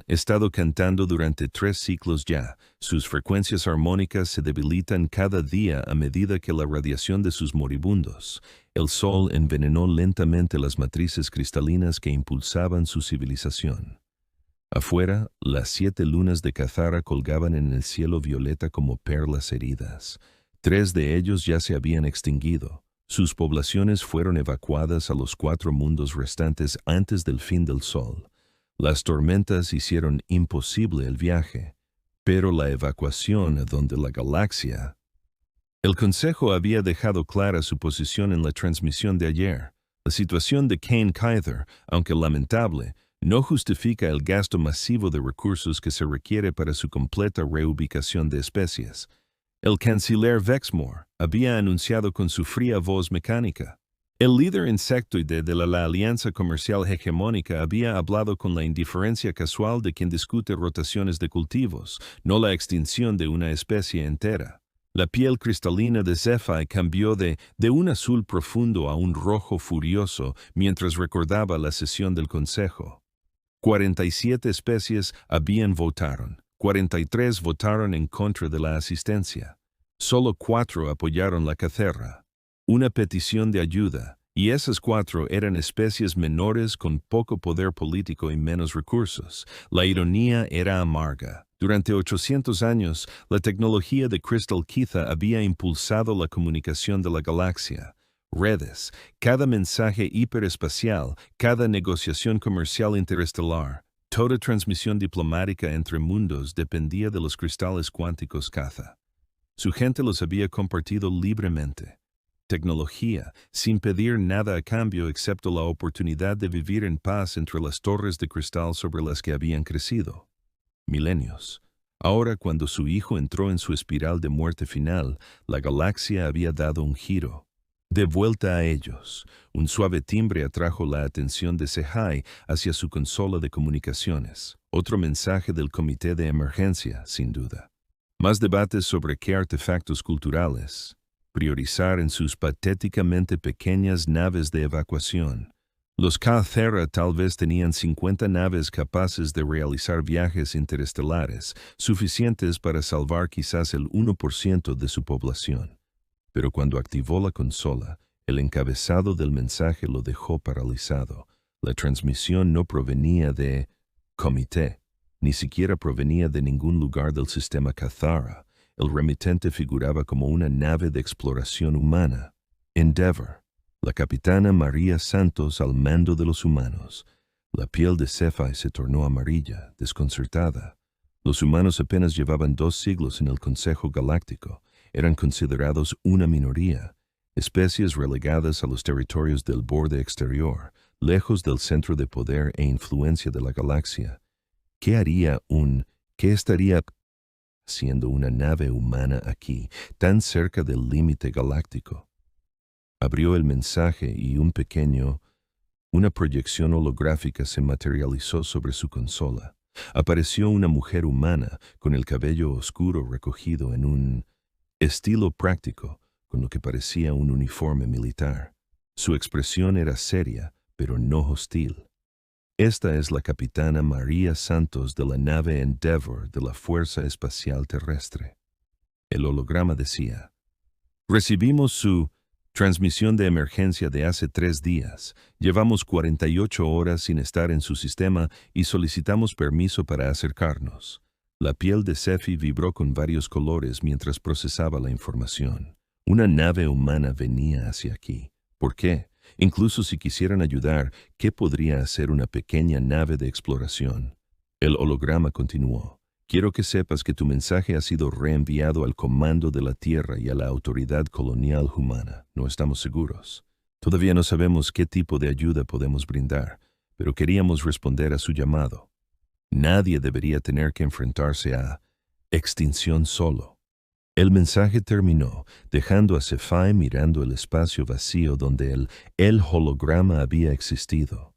estado cantando durante 3 ciclos ya. Sus frecuencias armónicas se debilitan cada día a medida que la radiación de sus moribundos. El sol envenenó lentamente las matrices cristalinas que impulsaban su civilización. Afuera, las 7 lunas de Cathara colgaban en el cielo violeta como perlas heridas. 3 de ellos ya se habían extinguido. Sus poblaciones fueron evacuadas a los 4 mundos restantes antes del fin del sol. Las tormentas hicieron imposible el viaje, pero la evacuación a donde la galaxia... El Consejo había dejado clara su posición en la transmisión de ayer. La situación de Kane Kyther, aunque lamentable, no justifica el gasto masivo de recursos que se requiere para su completa reubicación de especies. El canciller Vexmore había anunciado con su fría voz mecánica. El líder insectoide de la alianza comercial hegemónica había hablado con la indiferencia casual de quien discute rotaciones de cultivos, no la extinción de una especie entera. La piel cristalina de Zephyr cambió de un azul profundo a un rojo furioso mientras recordaba la sesión del Consejo. 47 especies votaron, 43 votaron en contra de la asistencia. Solo 4 apoyaron la Cathera. Una petición de ayuda, y esas 4 eran especies menores con poco poder político y menos recursos. La ironía era amarga. Durante 800 años, la tecnología de Crystal Kitha había impulsado la comunicación de la galaxia. Redes, cada mensaje hiperespacial, cada negociación comercial interestelar, toda transmisión diplomática entre mundos dependía de los cristales cuánticos Katha. Su gente los había compartido libremente. Tecnología, sin pedir nada a cambio excepto la oportunidad de vivir en paz entre las torres de cristal sobre las que habían crecido. Milenios. Ahora, cuando su hijo entró en su espiral de muerte final, la galaxia había dado un giro. De vuelta a ellos, un suave timbre atrajo la atención de Sehai hacia su consola de comunicaciones. Otro mensaje del comité de emergencia, sin duda. Más debates sobre qué artefactos culturales priorizar en sus patéticamente pequeñas naves de evacuación. Los Cathera tal vez tenían 50 naves capaces de realizar viajes interestelares, suficientes para salvar quizás el 1% de su población. Pero cuando activó la consola, el encabezado del mensaje lo dejó paralizado. La transmisión no provenía de Comité, ni siquiera provenía de ningún lugar del sistema Cathara. El remitente figuraba como una nave de exploración humana, Endeavour, la capitana María Santos al mando de los humanos. La piel de Cephai se tornó amarilla, desconcertada. Los humanos apenas llevaban 2 siglos en el Consejo Galáctico. Eran considerados una minoría, especies relegadas a los territorios del borde exterior, lejos del centro de poder e influencia de la galaxia. ¿Qué estaría haciendo una nave humana aquí, tan cerca del límite galáctico? Abrió el mensaje y una proyección holográfica se materializó sobre su consola. Apareció una mujer humana con el cabello oscuro recogido en un estilo práctico, con lo que parecía un uniforme militar. Su expresión era seria, pero no hostil. Esta es la capitana María Santos de la nave Endeavour de la Fuerza Espacial Terrestre. El holograma decía: recibimos su transmisión de emergencia de hace 3 días. Llevamos 48 horas sin estar en su sistema y solicitamos permiso para acercarnos. La piel de Cephai vibró con varios colores mientras procesaba la información. Una nave humana venía hacia aquí. ¿Por qué? Incluso si quisieran ayudar, ¿qué podría hacer una pequeña nave de exploración? El holograma continuó: quiero que sepas que tu mensaje ha sido reenviado al comando de la Tierra y a la autoridad colonial humana. No estamos seguros. Todavía no sabemos qué tipo de ayuda podemos brindar, pero queríamos responder a su llamado. Nadie debería tener que enfrentarse a extinción solo. El mensaje terminó, dejando a Cephai mirando el espacio vacío donde el holograma había existido.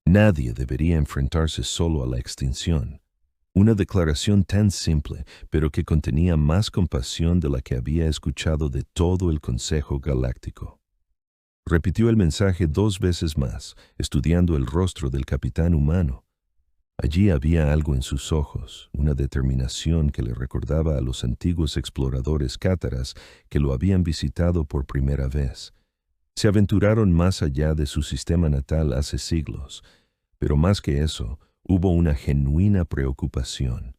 Nadie debería enfrentarse solo a la extinción. Una declaración tan simple, pero que contenía más compasión de la que había escuchado de todo el Consejo Galáctico. Repitió el mensaje 2 veces más, estudiando el rostro del capitán humano. Allí había algo en sus ojos, una determinación que le recordaba a los antiguos exploradores cátaras que lo habían visitado por primera vez. Se aventuraron más allá de su sistema natal hace siglos, pero más que eso, hubo una genuina preocupación.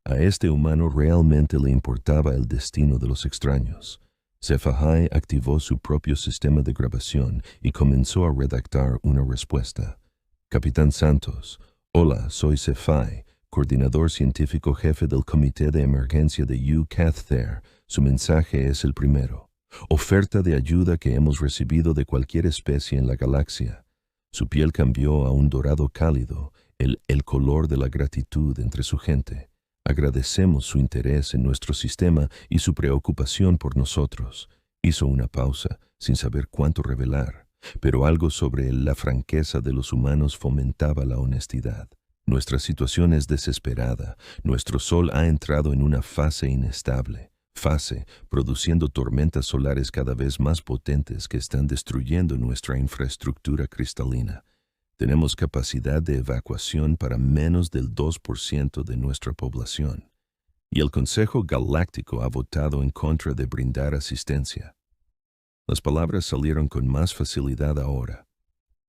A este humano realmente le importaba el destino de los extraños. Cephai activó su propio sistema de grabación y comenzó a redactar una respuesta. Capitán Santos: hola, soy Cephai, coordinador científico jefe del Comité de Emergencia de UCATHER. Su mensaje es el primero. Oferta de ayuda que hemos recibido de cualquier especie en la galaxia. Su piel cambió a un dorado cálido, el color de la gratitud entre su gente. Agradecemos su interés en nuestro sistema y su preocupación por nosotros. Hizo una pausa, sin saber cuánto revelar, pero algo sobre la franqueza de los humanos fomentaba la honestidad. Nuestra situación es desesperada. Nuestro Sol ha entrado en una fase inestable, produciendo tormentas solares cada vez más potentes que están destruyendo nuestra infraestructura cristalina. Tenemos capacidad de evacuación para menos del 2% de nuestra población. Y el Consejo Galáctico ha votado en contra de brindar asistencia. Las palabras salieron con más facilidad ahora.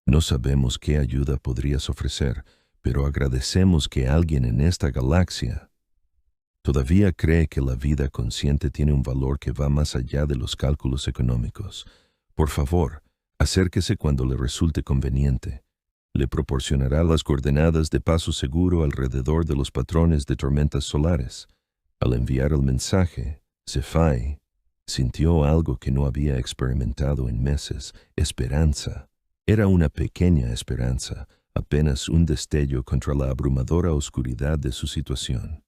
No sabemos qué ayuda podrías ofrecer, pero agradecemos que alguien en esta galaxia todavía cree que la vida consciente tiene un valor que va más allá de los cálculos económicos. Por favor, acérquese cuando le resulte conveniente. Le proporcionará las coordenadas de paso seguro alrededor de los patrones de tormentas solares. Al enviar el mensaje, Cephai sintió algo que no había experimentado en meses: esperanza. Era una pequeña esperanza, apenas un destello contra la abrumadora oscuridad de su situación.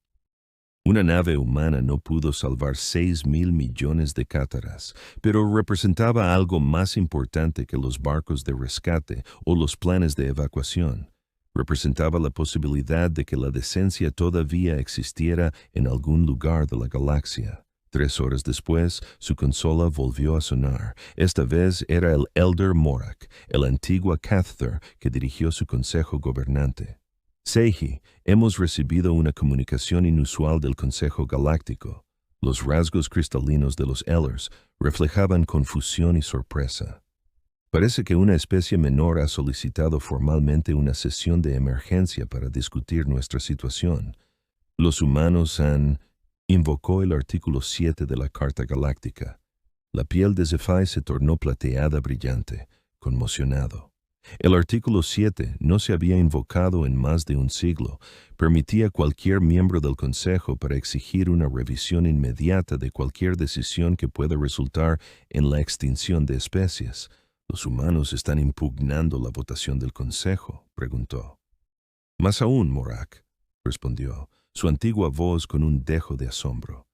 Una nave humana no pudo salvar 6,000 millones de cátaras, pero representaba algo más importante que los barcos de rescate o los planes de evacuación. Representaba la posibilidad de que la decencia todavía existiera en algún lugar de la galaxia. 3 horas después, su consola volvió a sonar. Esta vez era el Elder Morak, el antiguo Cathar que dirigió su consejo gobernante. Seiji, hemos recibido una comunicación inusual del Consejo Galáctico. Los rasgos cristalinos de los Ellers reflejaban confusión y sorpresa. Parece que una especie menor ha solicitado formalmente una sesión de emergencia para discutir nuestra situación. Los humanos han... Invocó el artículo 7 de la Carta Galáctica. La piel de Zephai se tornó plateada brillante, conmocionado. El artículo 7 no se había invocado en más de un siglo. Permitía a cualquier miembro del Consejo para exigir una revisión inmediata de cualquier decisión que pueda resultar en la extinción de especies. ¿Los humanos están impugnando la votación del Consejo?, preguntó. Más aún, Morak, respondió, su antigua voz con un dejo de asombro.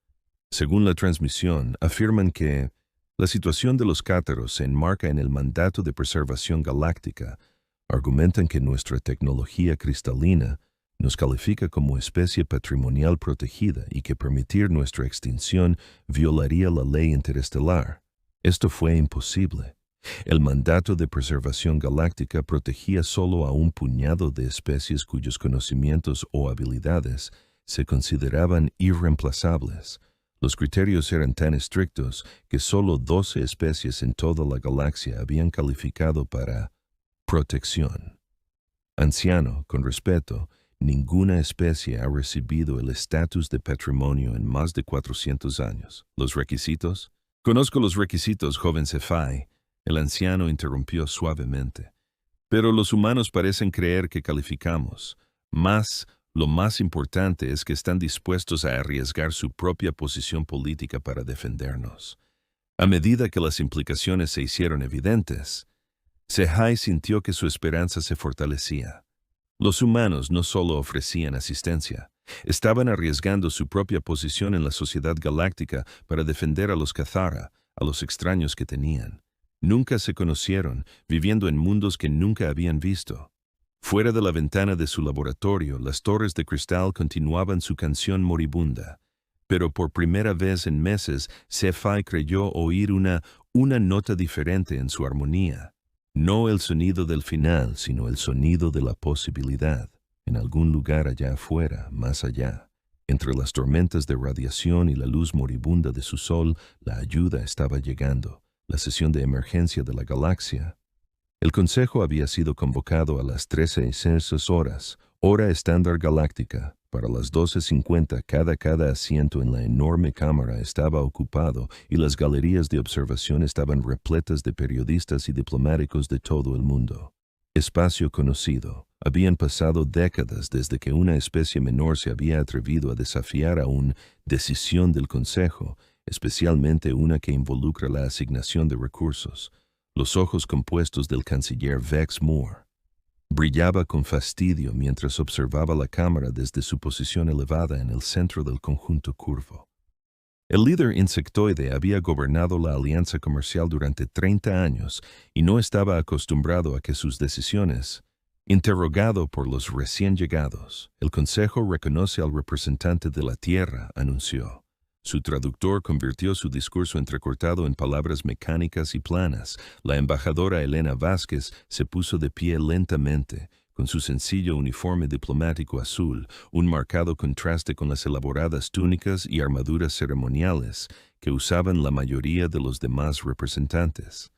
Según la transmisión, afirman que la situación de los cátaros se enmarca en el mandato de preservación galáctica. Argumentan que nuestra tecnología cristalina nos califica como especie patrimonial protegida y que permitir nuestra extinción violaría la ley interestelar. Esto fue imposible. El mandato de preservación galáctica protegía solo a un puñado de especies cuyos conocimientos o habilidades se consideraban irreemplazables. Los criterios eran tan estrictos que solo 12 especies en toda la galaxia habían calificado para protección. Anciano, con respeto, ninguna especie ha recibido el estatus de patrimonio en más de 400 años. ¿Los requisitos? Conozco los requisitos, joven Zephai. El anciano interrumpió suavemente. Pero los humanos parecen creer que calificamos. Lo más importante es que están dispuestos a arriesgar su propia posición política para defendernos. A medida que las implicaciones se hicieron evidentes, Zephai sintió que su esperanza se fortalecía. Los humanos no solo ofrecían asistencia, estaban arriesgando su propia posición en la sociedad galáctica para defender a los Cathara, a los extraños que tenían. Nunca se conocieron, viviendo en mundos que nunca habían visto. Fuera de la ventana de su laboratorio, las torres de cristal continuaban su canción moribunda. Pero por primera vez en meses, Zephai creyó oír una nota diferente en su armonía. No el sonido del final, sino el sonido de la posibilidad. En algún lugar allá afuera, más allá, entre las tormentas de radiación y la luz moribunda de su sol, la ayuda estaba llegando. La sesión de emergencia de la galaxia. El Consejo había sido convocado a las 13:06 horas, hora estándar galáctica. Para las 12:50 cada asiento en la enorme cámara estaba ocupado y las galerías de observación estaban repletas de periodistas y diplomáticos de todo el mundo. Espacio conocido. Habían pasado décadas desde que una especie menor se había atrevido a desafiar a una decisión del Consejo, especialmente una que involucra la asignación de recursos. Los ojos compuestos del canciller Vex Moore. Brillaba con fastidio mientras observaba la cámara desde su posición elevada en el centro del conjunto curvo. El líder insectoide había gobernado la alianza comercial durante 30 años y no estaba acostumbrado a que sus decisiones. Interrogado por los recién llegados, el Consejo reconoce al representante de la Tierra, anunció. Su traductor convirtió su discurso entrecortado en palabras mecánicas y planas. La embajadora Elena Vázquez se puso de pie lentamente, con su sencillo uniforme diplomático azul, un marcado contraste con las elaboradas túnicas y armaduras ceremoniales que usaban la mayoría de los demás representantes.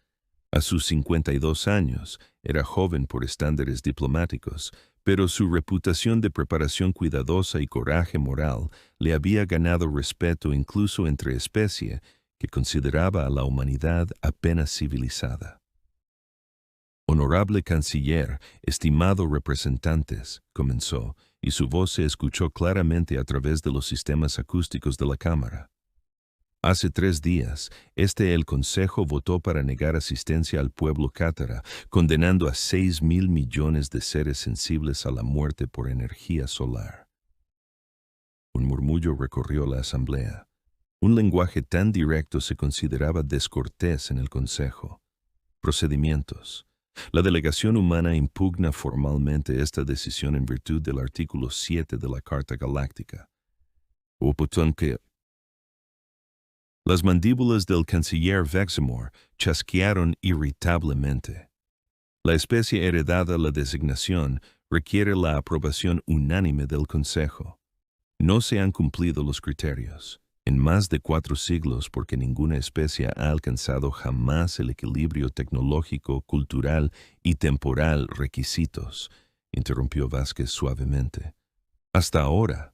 A sus 52 años, era joven por estándares diplomáticos, pero su reputación de preparación cuidadosa y coraje moral le había ganado respeto incluso entre especie que consideraba a la humanidad apenas civilizada. Honorable canciller, estimado representantes, comenzó, y su voz se escuchó claramente a través de los sistemas acústicos de la cámara. Hace 3 días, el Consejo votó para negar asistencia al pueblo cátara, condenando a 6.000 millones de seres sensibles a la muerte por energía solar. Un murmullo recorrió la asamblea. Un lenguaje tan directo se consideraba descortés en el Consejo. Procedimientos. La delegación humana impugna formalmente esta decisión en virtud del artículo 7 de la Carta Galáctica. Las mandíbulas del canciller Vexamore chasquearon irritablemente. La especie heredada a la designación requiere la aprobación unánime del Consejo. No se han cumplido los criterios. En más de 4 siglos, porque ninguna especie ha alcanzado jamás el equilibrio tecnológico, cultural y temporal requisitos, interrumpió Vázquez suavemente. Hasta ahora.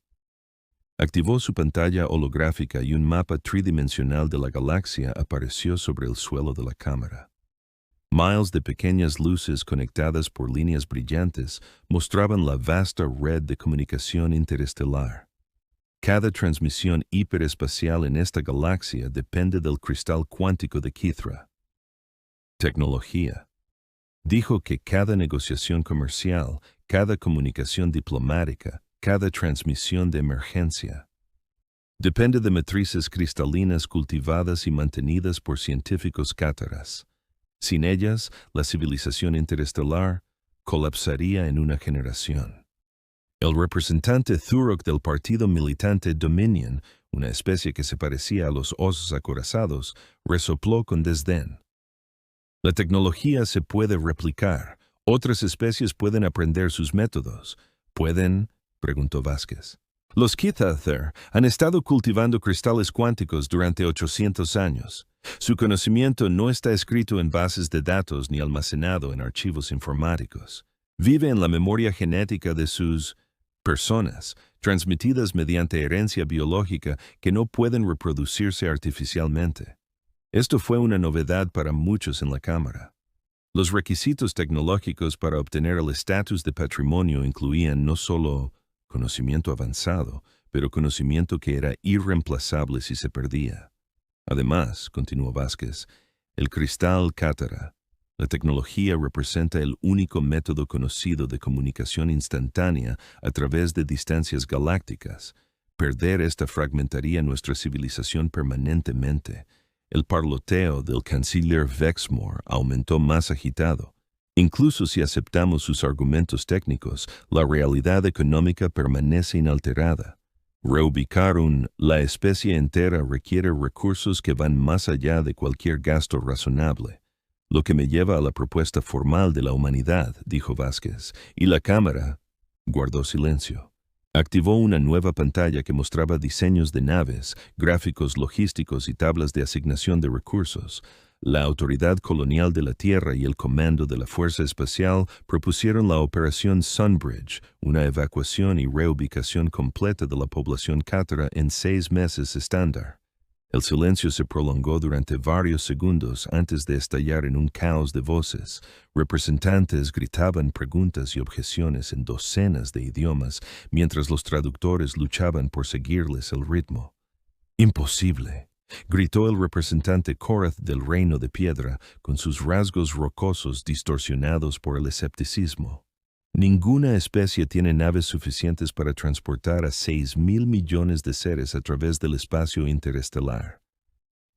Activó su pantalla holográfica y un mapa tridimensional de la galaxia apareció sobre el suelo de la cámara. Miles de pequeñas luces conectadas por líneas brillantes mostraban la vasta red de comunicación interestelar. Cada transmisión hiperespacial en esta galaxia depende del cristal cuántico de Kithra. Tecnología. Dijo que cada negociación comercial, cada comunicación diplomática, cada transmisión de emergencia, depende de matrices cristalinas cultivadas y mantenidas por científicos cátaras. Sin ellas, la civilización interestelar colapsaría en una generación. El representante Thurok del partido militante Dominion, una especie que se parecía a los osos acorazados, resopló con desdén. La tecnología se puede replicar. Otras especies pueden aprender sus métodos. ¿Pueden? Preguntó Vázquez. Los Kithather han estado cultivando cristales cuánticos durante 800 años. Su conocimiento no está escrito en bases de datos ni almacenado en archivos informáticos. Vive en la memoria genética de sus personas, transmitidas mediante herencia biológica que no pueden reproducirse artificialmente. Esto fue una novedad para muchos en la Cámara. Los requisitos tecnológicos para obtener el estatus de patrimonio incluían no solo conocimiento avanzado, pero conocimiento que era irreemplazable si se perdía. Además, continuó Vázquez, el cristal cátara, la tecnología representa el único método conocido de comunicación instantánea a través de distancias galácticas. Perder esta fragmentaría nuestra civilización permanentemente. El parloteo del canciller Vexmore aumentó más agitado. Incluso si aceptamos sus argumentos técnicos, la realidad económica permanece inalterada. Reubicar la especie entera requiere recursos que van más allá de cualquier gasto razonable. Lo que me lleva a la propuesta formal de la humanidad, dijo Vázquez, y la Cámara guardó silencio. Activó una nueva pantalla que mostraba diseños de naves, gráficos logísticos y tablas de asignación de recursos. La Autoridad Colonial de la Tierra y el Comando de la Fuerza Espacial propusieron la Operación Sunbridge, una evacuación y reubicación completa de la población cátara en 6 meses estándar. El silencio se prolongó durante varios segundos antes de estallar en un caos de voces. Representantes gritaban preguntas y objeciones en docenas de idiomas, mientras los traductores luchaban por seguirles el ritmo. «Imposible», gritó el representante Korath del Reino de Piedra, con sus rasgos rocosos distorsionados por el escepticismo. Ninguna especie tiene naves suficientes para transportar a 6,000 millones de seres a través del espacio interestelar.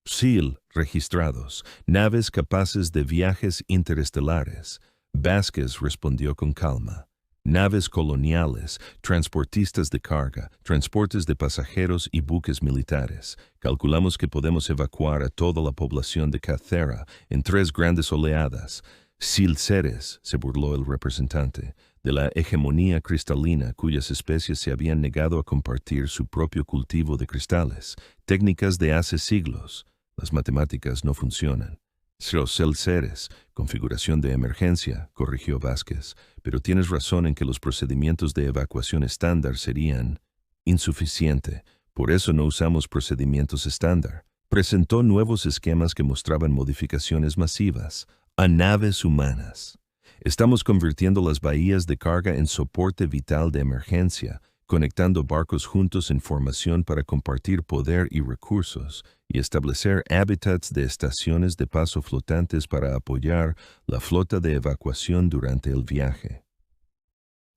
SEAL registrados, naves capaces de viajes interestelares. Vázquez respondió con calma. Naves coloniales, transportistas de carga, transportes de pasajeros y buques militares. Calculamos que podemos evacuar a toda la población de Cathera en 3 grandes oleadas. SEAL seres, se burló el representante, de la hegemonía cristalina cuyas especies se habían negado a compartir su propio cultivo de cristales, técnicas de hace siglos. Las matemáticas no funcionan. Seres, configuración de emergencia, corrigió Vázquez, pero tienes razón en que los procedimientos de evacuación estándar serían insuficiente. Por eso no usamos procedimientos estándar. Presentó nuevos esquemas que mostraban modificaciones masivas a naves humanas. Estamos convirtiendo las bahías de carga en soporte vital de emergencia, conectando barcos juntos en formación para compartir poder y recursos, y establecer hábitats de estaciones de paso flotantes para apoyar la flota de evacuación durante el viaje.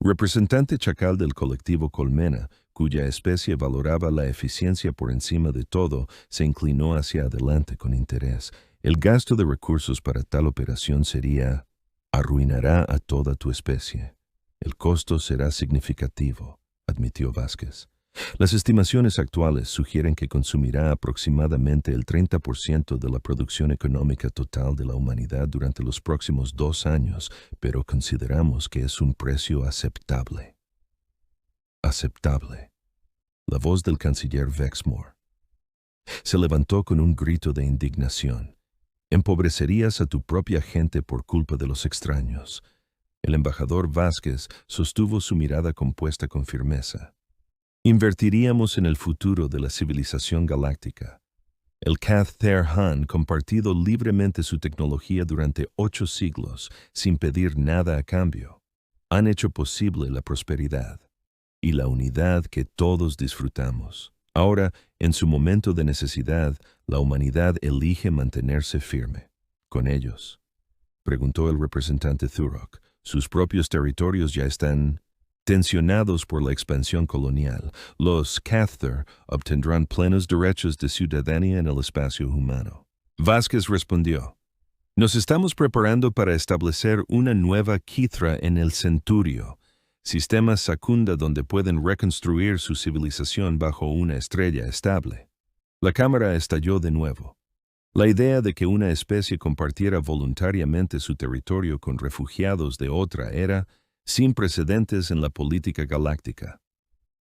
Representante chacal del colectivo Colmena, cuya especie valoraba la eficiencia por encima de todo, se inclinó hacia adelante con interés. El gasto de recursos para tal operación arruinará a toda tu especie. El costo será significativo, admitió Vázquez. Las estimaciones actuales sugieren que consumirá aproximadamente el 30% de la producción económica total de la humanidad durante los próximos 2 años, pero consideramos que es un precio aceptable. Aceptable. La voz del canciller Vexmore. Se levantó con un grito de indignación. Empobrecerías a tu propia gente por culpa de los extraños. El embajador Vázquez sostuvo su mirada compuesta con firmeza. Invertiríamos en el futuro de la civilización galáctica. El Cath-Ther-Han compartido libremente su tecnología durante 8 siglos, sin pedir nada a cambio. Han hecho posible la prosperidad y la unidad que todos disfrutamos. Ahora, en su momento de necesidad, la humanidad elige mantenerse firme. ¿Con ellos?, preguntó el representante Thurok. Sus propios territorios ya están tensionados por la expansión colonial. Los Cathar obtendrán plenos derechos de ciudadanía en el espacio humano. Vázquez respondió: nos estamos preparando para establecer una nueva Kithra en el Centurio, sistema Secunda donde pueden reconstruir su civilización bajo una estrella estable. La cámara estalló de nuevo. La idea de que una especie compartiera voluntariamente su territorio con refugiados de otra era sin precedentes en la política galáctica.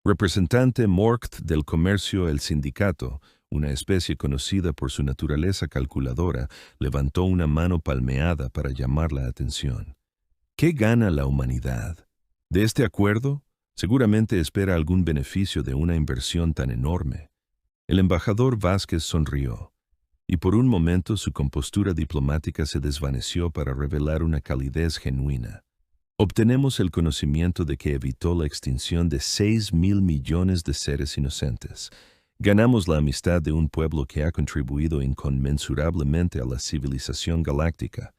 Representante Morkt del Comercio el Sindicato, una especie conocida por su naturaleza calculadora, levantó una mano palmeada para llamar la atención. ¿Qué gana la humanidad de este acuerdo? Seguramente espera algún beneficio de una inversión tan enorme. El embajador Vázquez sonrió, y por un momento su compostura diplomática se desvaneció para revelar una calidez genuina. Obtenemos el conocimiento de que evitó la extinción de 6.000 millones de seres inocentes. Ganamos la amistad de un pueblo que ha contribuido inconmensurablemente a la civilización galáctica.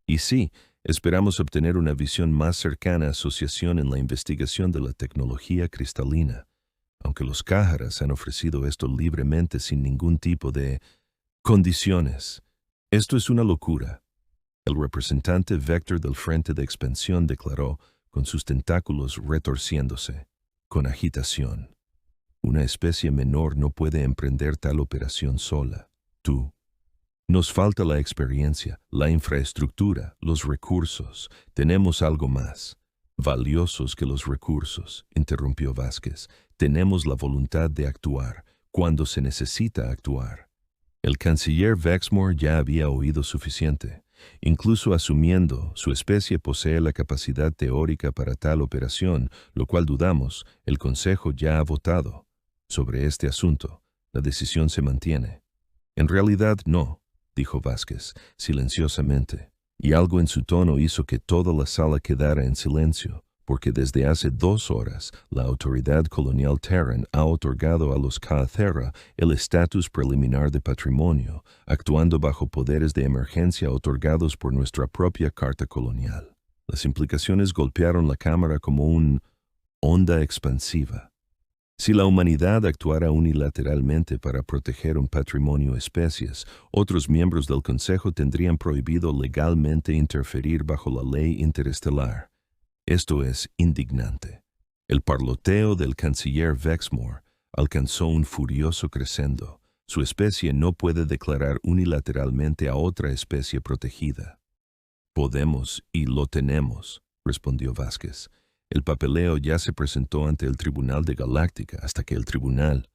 Y sí, esperamos obtener una visión más cercana a asociación en la investigación de la tecnología cristalina, aunque los Cájaras han ofrecido esto libremente sin ningún tipo de condiciones. Esto es una locura. El representante Vector del Frente de Expansión declaró, con sus tentáculos retorciéndose, con agitación: una especie menor no puede emprender tal operación sola. Nos falta la experiencia, la infraestructura, los recursos. Tenemos algo más valiosos que los recursos, interrumpió Vázquez. Tenemos la voluntad de actuar cuando se necesita actuar. El canciller Vexmore ya había oído suficiente. Incluso asumiendo su especie posee la capacidad teórica para tal operación, lo cual dudamos, el Consejo ya ha votado sobre este asunto. La decisión se mantiene. En realidad no, dijo Vázquez, silenciosamente, y algo en su tono hizo que toda la sala quedara en silencio, porque desde hace 2 horas la autoridad colonial Terran ha otorgado a los Cathera el estatus preliminar de patrimonio, actuando bajo poderes de emergencia otorgados por nuestra propia Carta Colonial. Las implicaciones golpearon la Cámara como una onda expansiva. Si la humanidad actuara unilateralmente para proteger un patrimonio especies, otros miembros del Consejo tendrían prohibido legalmente interferir bajo la ley interestelar. Esto es indignante. El parloteo del canciller Vexmore alcanzó un furioso crescendo. Su especie no puede declarar unilateralmente a otra especie protegida. Podemos y lo tenemos, respondió Vázquez. El papeleo ya se presentó ante el Tribunal de Galáctica hasta que el tribunal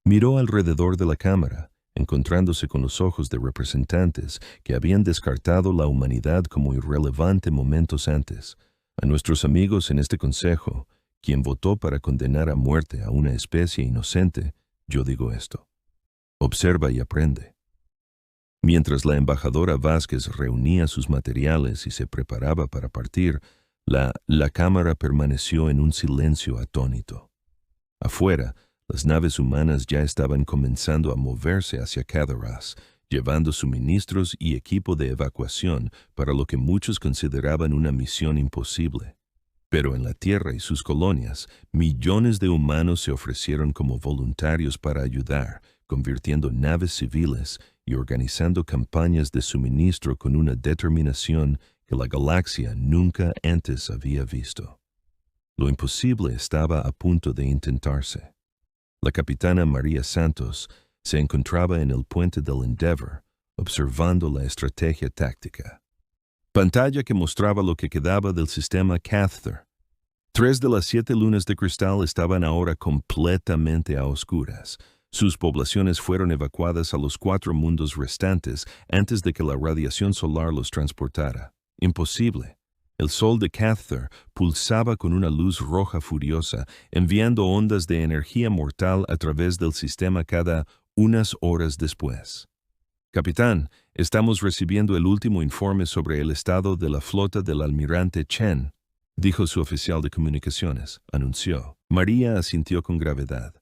miró alrededor de la Cámara, encontrándose con los ojos de representantes que habían descartado la humanidad como irrelevante momentos antes. A nuestros amigos en este consejo, quien votó para condenar a muerte a una especie inocente, yo digo esto: observa y aprende. Mientras la embajadora Vázquez reunía sus materiales y se preparaba para partir, la cámara permaneció en un silencio atónito. Afuera, las naves humanas ya estaban comenzando a moverse hacia Cadaras, llevando suministros y equipo de evacuación para lo que muchos consideraban una misión imposible. Pero en la Tierra y sus colonias, millones de humanos se ofrecieron como voluntarios para ayudar, convirtiendo naves civiles y organizando campañas de suministro con una determinación que la galaxia nunca antes había visto. Lo imposible estaba a punto de intentarse. La capitana María Santos se encontraba en el puente del Endeavour, observando la estrategia táctica. Pantalla que mostraba lo que quedaba del sistema Cathar. 3 de las 7 lunas de cristal estaban ahora completamente a oscuras. Sus poblaciones fueron evacuadas a los 4 mundos restantes antes de que la radiación solar los transportara. Imposible. El sol de Cathar pulsaba con una luz roja furiosa, enviando ondas de energía mortal a través del sistema cada unas horas después. Capitán, estamos recibiendo el último informe sobre el estado de la flota del almirante Chen, dijo su oficial de comunicaciones, anunció. María asintió con gravedad.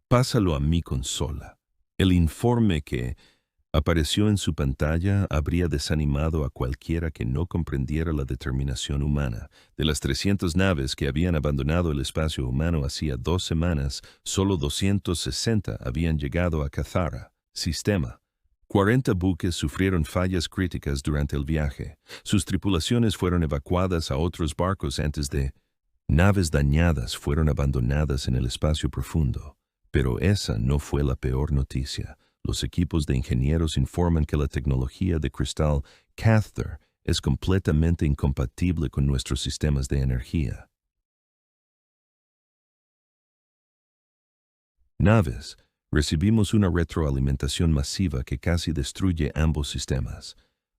Pásalo a mi consola. El informe que apareció en su pantalla habría desanimado a cualquiera que no comprendiera la determinación humana. De las 300 naves que habían abandonado el espacio humano hacía 2 semanas, solo 260 habían llegado a Cathara, sistema. 40 buques sufrieron fallas críticas durante el viaje. Sus tripulaciones fueron evacuadas a otros barcos antes de... Naves dañadas fueron abandonadas en el espacio profundo. Pero esa no fue la peor noticia. Los equipos de ingenieros informan que la tecnología de cristal Cathar es completamente incompatible con nuestros sistemas de energía. Naves, recibimos una retroalimentación masiva que casi destruye ambos sistemas.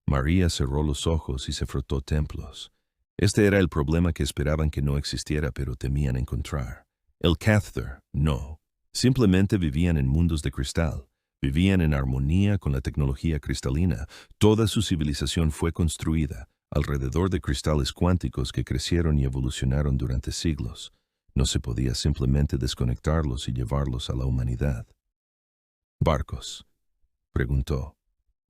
María cerró los ojos y se frotó templos. Este era el problema que esperaban que no existiera pero temían encontrar. El Cathar, no. Simplemente vivían en mundos de cristal. Vivían en armonía con la tecnología cristalina. Toda su civilización fue construida alrededor de cristales cuánticos que crecieron y evolucionaron durante siglos. No se podía simplemente desconectarlos y llevarlos a la humanidad. ¿Barcos?, preguntó.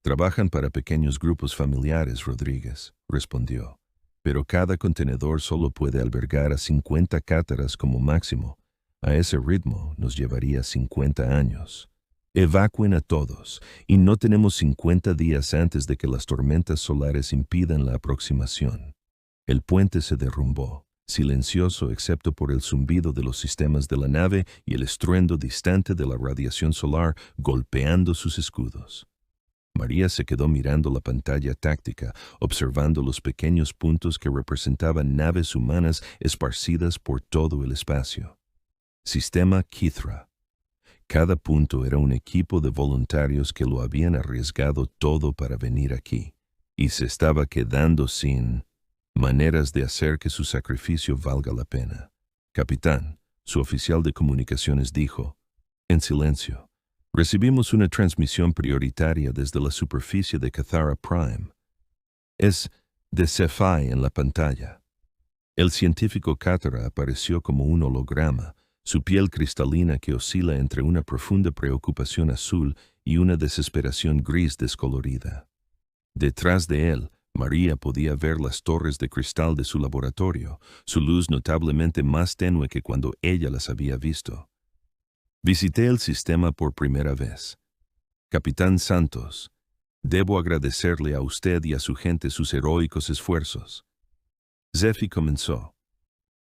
Trabajan para pequeños grupos familiares, Rodríguez, respondió. Pero cada contenedor solo puede albergar a 50 cátaras como máximo. A ese ritmo nos llevaría 50 años. Evacúen a todos, y no tenemos 50 días antes de que las tormentas solares impidan la aproximación. El puente se derrumbó, silencioso excepto por el zumbido de los sistemas de la nave y el estruendo distante de la radiación solar golpeando sus escudos. María se quedó mirando la pantalla táctica, observando los pequeños puntos que representaban naves humanas esparcidas por todo el espacio. Sistema Kithra. Cada punto era un equipo de voluntarios que lo habían arriesgado todo para venir aquí, y se estaba quedando sin maneras de hacer que su sacrificio valga la pena. Capitán, su oficial de comunicaciones dijo, en silencio, recibimos una transmisión prioritaria desde la superficie de Cathara Prime. Es de Cephai en la pantalla. El científico Cathara apareció como un holograma, su piel cristalina que oscila entre una profunda preocupación azul y una desesperación gris descolorida. Detrás de él, María podía ver las torres de cristal de su laboratorio, su luz notablemente más tenue que cuando ella las había visto. Visité el sistema por primera vez. Capitán Santos, debo agradecerle a usted y a su gente sus heroicos esfuerzos. Zefi comenzó.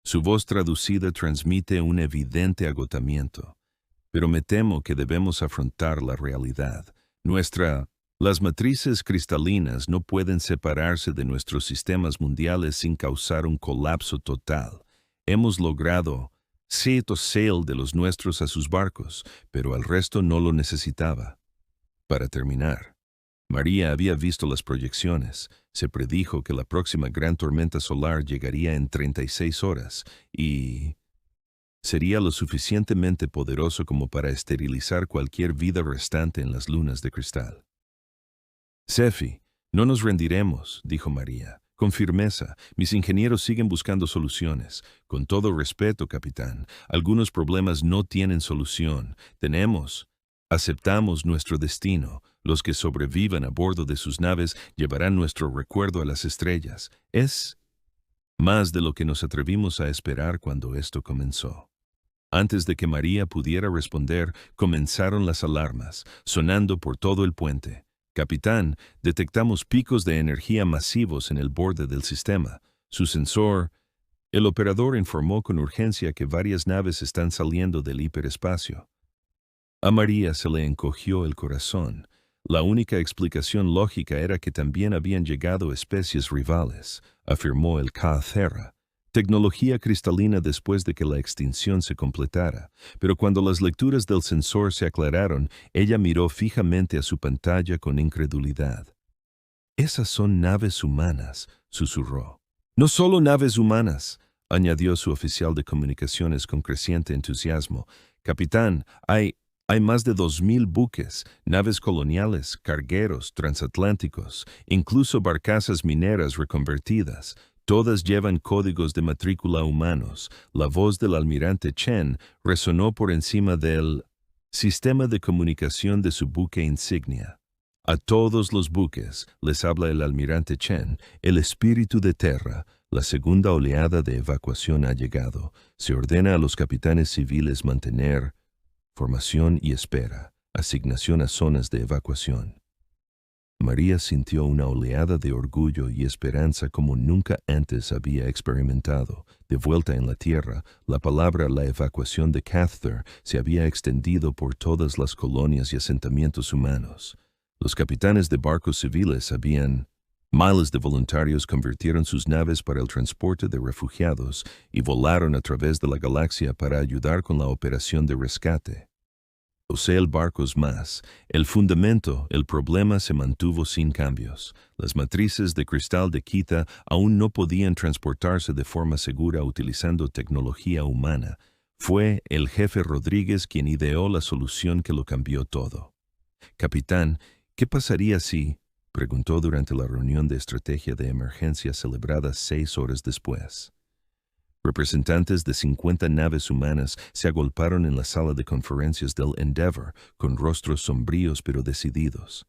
Su voz traducida transmite un evidente agotamiento, pero me temo que debemos afrontar la realidad. Las matrices cristalinas no pueden separarse de nuestros sistemas mundiales sin causar un colapso total. Hemos logrado set o sail de los nuestros a sus barcos, pero el resto no lo necesitaba. Para terminar, María había visto las proyecciones. Se predijo que la próxima gran tormenta solar llegaría en 36 horas y sería lo suficientemente poderoso como para esterilizar cualquier vida restante en las lunas de cristal. Zefi, no nos rendiremos, dijo María. Con firmeza, mis ingenieros siguen buscando soluciones. Con todo respeto, capitán, algunos problemas no tienen solución. Aceptamos nuestro destino. Los que sobrevivan a bordo de sus naves llevarán nuestro recuerdo a las estrellas. Es más de lo que nos atrevimos a esperar cuando esto comenzó. Antes de que María pudiera responder, comenzaron las alarmas, sonando por todo el puente. Capitán, detectamos picos de energía masivos en el borde del sistema. Su sensor... El operador informó con urgencia que varias naves están saliendo del hiperespacio. A María se le encogió el corazón. La única explicación lógica era que también habían llegado especies rivales, afirmó el Cathara. Tecnología cristalina después de que la extinción se completara, pero cuando las lecturas del sensor se aclararon, ella miró fijamente a su pantalla con incredulidad. «Esas son naves humanas», susurró. «No solo naves humanas», añadió su oficial de comunicaciones con creciente entusiasmo. «Capitán, hay más de 2000 buques, naves coloniales, cargueros, transatlánticos, incluso barcazas mineras reconvertidas. Todas llevan códigos de matrícula humanos». La voz del almirante Chen resonó por encima del sistema de comunicación de su buque insignia. «A todos los buques», les habla el almirante Chen, «el espíritu de Terra, la segunda oleada de evacuación ha llegado. Se ordena a los capitanes civiles mantener formación y espera, asignación a zonas de evacuación». María sintió una oleada de orgullo y esperanza como nunca antes había experimentado. De vuelta en la tierra, la palabra «la evacuación de Cathar» se había extendido por todas las colonias y asentamientos humanos. Los capitanes de barcos civiles miles de voluntarios convirtieron sus naves para el transporte de refugiados y volaron a través de la galaxia para ayudar con la operación de rescate. 12 barcos más. El fundamento, el problema se mantuvo sin cambios. Las matrices de cristal de Kita aún no podían transportarse de forma segura utilizando tecnología humana. Fue el jefe Rodríguez quien ideó la solución que lo cambió todo. «Capitán, ¿qué pasaría si?», preguntó durante la reunión de estrategia de emergencia celebrada 6 horas después. Representantes de 50 naves humanas se agolparon en la sala de conferencias del Endeavour, con rostros sombríos pero decididos.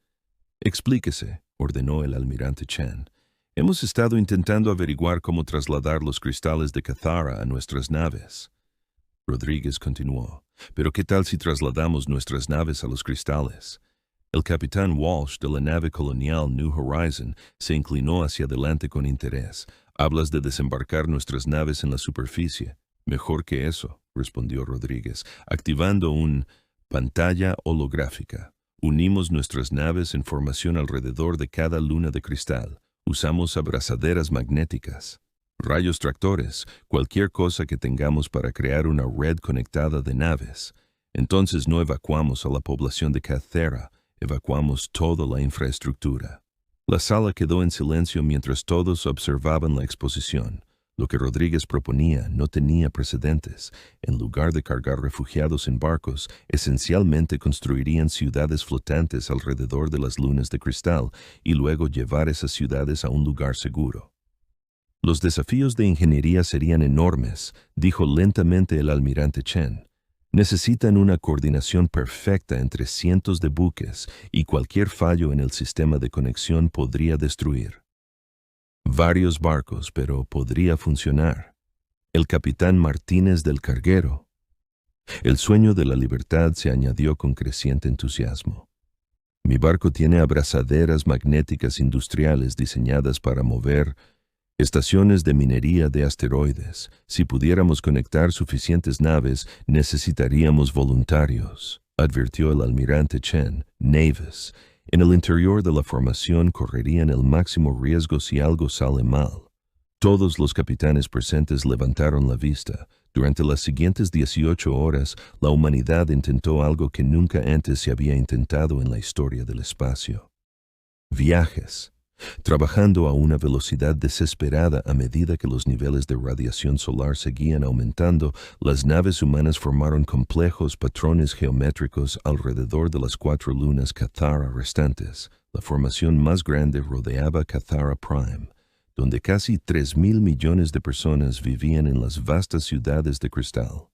«Explíquese», ordenó el almirante Chen. «Hemos estado intentando averiguar cómo trasladar los cristales de Cathara a nuestras naves». Rodríguez continuó. «Pero ¿qué tal si trasladamos nuestras naves a los cristales?». El capitán Walsh de la nave colonial New Horizon se inclinó hacia adelante con interés. «Hablas de desembarcar nuestras naves en la superficie». «Mejor que eso», respondió Rodríguez, activando una pantalla holográfica. «Unimos nuestras naves en formación alrededor de cada luna de cristal. Usamos abrazaderas magnéticas, rayos tractores, cualquier cosa que tengamos para crear una red conectada de naves. Entonces no evacuamos a la población de Cathara, evacuamos toda la infraestructura». La sala quedó en silencio mientras todos observaban la exposición. Lo que Rodríguez proponía no tenía precedentes. En lugar de cargar refugiados en barcos, esencialmente construirían ciudades flotantes alrededor de las lunas de cristal y luego llevar esas ciudades a un lugar seguro. «Los desafíos de ingeniería serían enormes», dijo lentamente el almirante Chen. «Necesitan una coordinación perfecta entre cientos de buques y cualquier fallo en el sistema de conexión podría destruir varios barcos, pero podría funcionar». El capitán Martínez del carguero. El sueño de la libertad se añadió con creciente entusiasmo. «Mi barco tiene abrazaderas magnéticas industriales diseñadas para mover estaciones de minería de asteroides. Si pudiéramos conectar suficientes naves, necesitaríamos voluntarios», advirtió el almirante Chen. «Naves en el interior de la formación correrían el máximo riesgo si algo sale mal». Todos los capitanes presentes levantaron la vista. Durante las siguientes 18 horas, la humanidad intentó algo que nunca antes se había intentado en la historia del espacio. Viajes. Trabajando a una velocidad desesperada a medida que los niveles de radiación solar seguían aumentando, las naves humanas formaron complejos patrones geométricos alrededor de las 4 lunas Cathara restantes. La formación más grande rodeaba Cathara Prime, donde casi 3.000 millones de personas vivían en las vastas ciudades de cristal.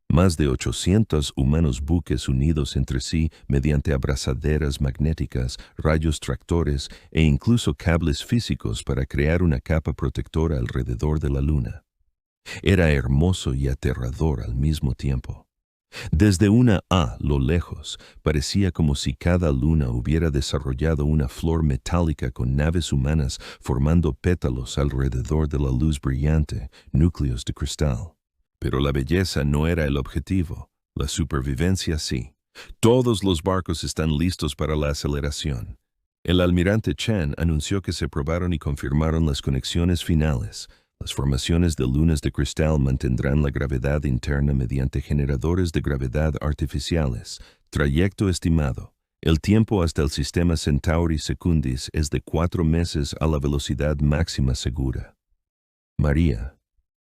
Más de 800 humanos buques unidos entre sí mediante abrazaderas magnéticas, rayos tractores e incluso cables físicos para crear una capa protectora alrededor de la luna. Era hermoso y aterrador al mismo tiempo. Desde lo lejos, parecía como si cada luna hubiera desarrollado una flor metálica con naves humanas formando pétalos alrededor de la luz brillante, núcleos de cristal. Pero la belleza no era el objetivo, la supervivencia sí. Todos los barcos están listos para la aceleración. El almirante Chen anunció que se probaron y confirmaron las conexiones finales. Las formaciones de lunas de cristal mantendrán la gravedad interna mediante generadores de gravedad artificiales. Trayecto estimado. El tiempo hasta el sistema Centauri Secundis es de 4 meses a la velocidad máxima segura. María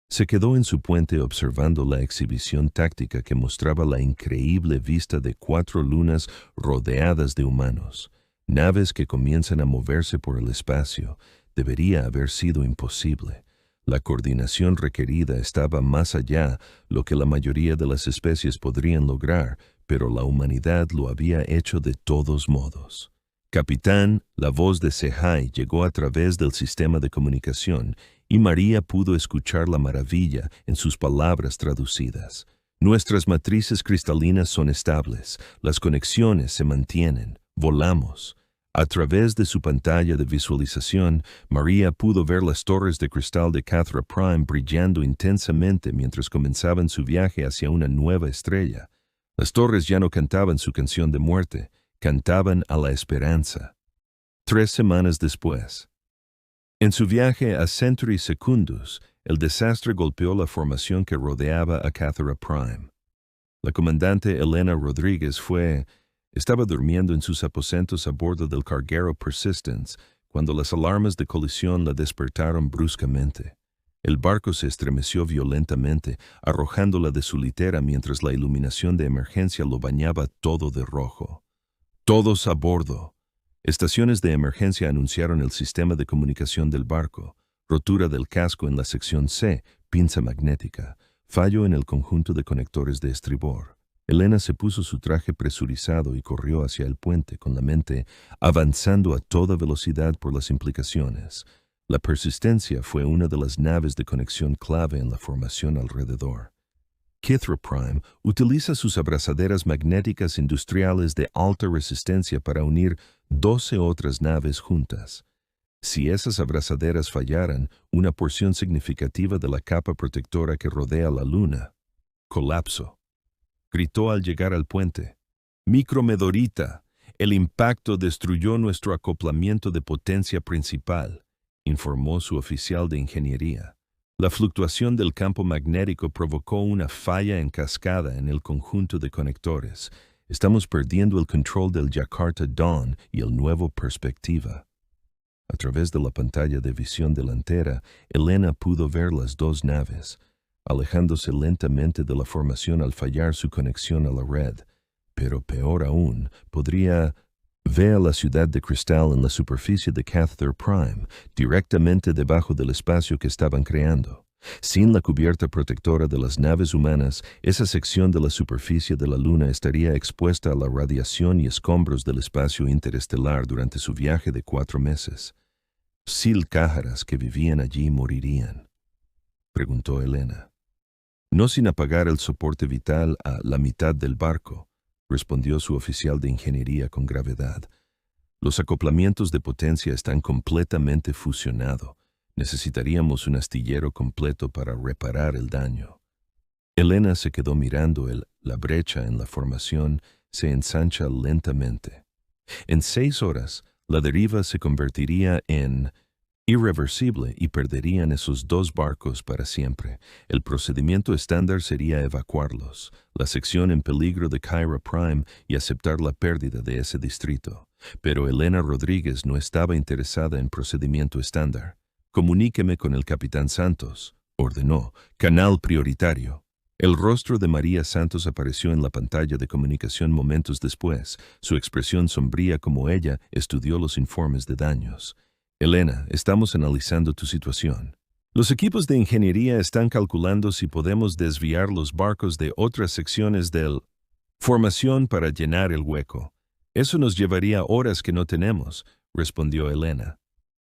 se quedó en su puente observando la exhibición táctica que mostraba la increíble vista de 4 lunas rodeadas de humanos, naves que comienzan a moverse por el espacio. Debería haber sido imposible. La coordinación requerida estaba más allá lo que la mayoría de las especies podrían lograr, pero la humanidad lo había hecho de todos modos. Capitán, la voz de Sehai llegó a través del sistema de comunicación y María pudo escuchar la maravilla en sus palabras traducidas. Nuestras matrices cristalinas son estables, las conexiones se mantienen, volamos. A través de su pantalla de visualización, María pudo ver las torres de cristal de Cathra Prime brillando intensamente mientras comenzaban su viaje hacia una nueva estrella. Las torres ya no cantaban su canción de muerte, cantaban a la esperanza. 3 semanas después. En su viaje a Centauri Secundus, el desastre golpeó la formación que rodeaba a Cathra Prime. La comandante Elena Rodríguez estaba durmiendo en sus aposentos a bordo del carguero Persistence cuando las alarmas de colisión la despertaron bruscamente. El barco se estremeció violentamente, arrojándola de su litera mientras la iluminación de emergencia lo bañaba todo de rojo. Todos a bordo. Estaciones de emergencia anunciaron el sistema de comunicación del barco, rotura del casco en la sección C, pinza magnética, fallo en el conjunto de conectores de estribor. Elena se puso su traje presurizado y corrió hacia el puente con la mente avanzando a toda velocidad por las implicaciones. La Persistencia fue una de las naves de conexión clave en la formación alrededor. Cathra Prime utiliza sus abrazaderas magnéticas industriales de alta resistencia para unir 12 otras naves juntas. Si esas abrazaderas fallaran, una porción significativa de la capa protectora que rodea la Luna colapsó. Gritó al llegar al puente. «Micromedorita, el impacto destruyó nuestro acoplamiento de potencia principal», informó su oficial de ingeniería. La fluctuación del campo magnético provocó una falla en cascada en el conjunto de conectores. Estamos perdiendo el control del Jakarta Dawn y el nuevo Perspectiva. A través de la pantalla de visión delantera, Elena pudo ver las 2 naves, alejándose lentamente de la formación al fallar su conexión a la red. Pero peor aún, podría ver a la ciudad de cristal en la superficie de Cathra Prime, directamente debajo del espacio que estaban creando. Sin la cubierta protectora de las naves humanas, esa sección de la superficie de la Luna estaría expuesta a la radiación y escombros del espacio interestelar durante su viaje de 4 meses. ¿Silcájaras que vivían allí morirían?, preguntó Elena. No sin apagar el soporte vital a la mitad del barco, respondió su oficial de ingeniería con gravedad. Los acoplamientos de potencia están completamente fusionados. Necesitaríamos un astillero completo para reparar el daño. Elena se quedó mirando la brecha en la formación se ensancha lentamente. En 6 horas, la deriva se convertiría en irreversible y perderían esos 2 barcos para siempre. El procedimiento estándar sería evacuarlos, la sección en peligro de Cathra Prime y aceptar la pérdida de ese distrito. Pero Elena Rodríguez no estaba interesada en procedimiento estándar. «Comuníqueme con el capitán Santos», ordenó. «Canal prioritario». El rostro de María Santos apareció en la pantalla de comunicación momentos después, su expresión sombría como ella estudió los informes de daños. «Elena, estamos analizando tu situación. Los equipos de ingeniería están calculando si podemos desviar los barcos de otras secciones del formación para llenar el hueco. Eso nos llevaría horas que no tenemos», respondió Elena.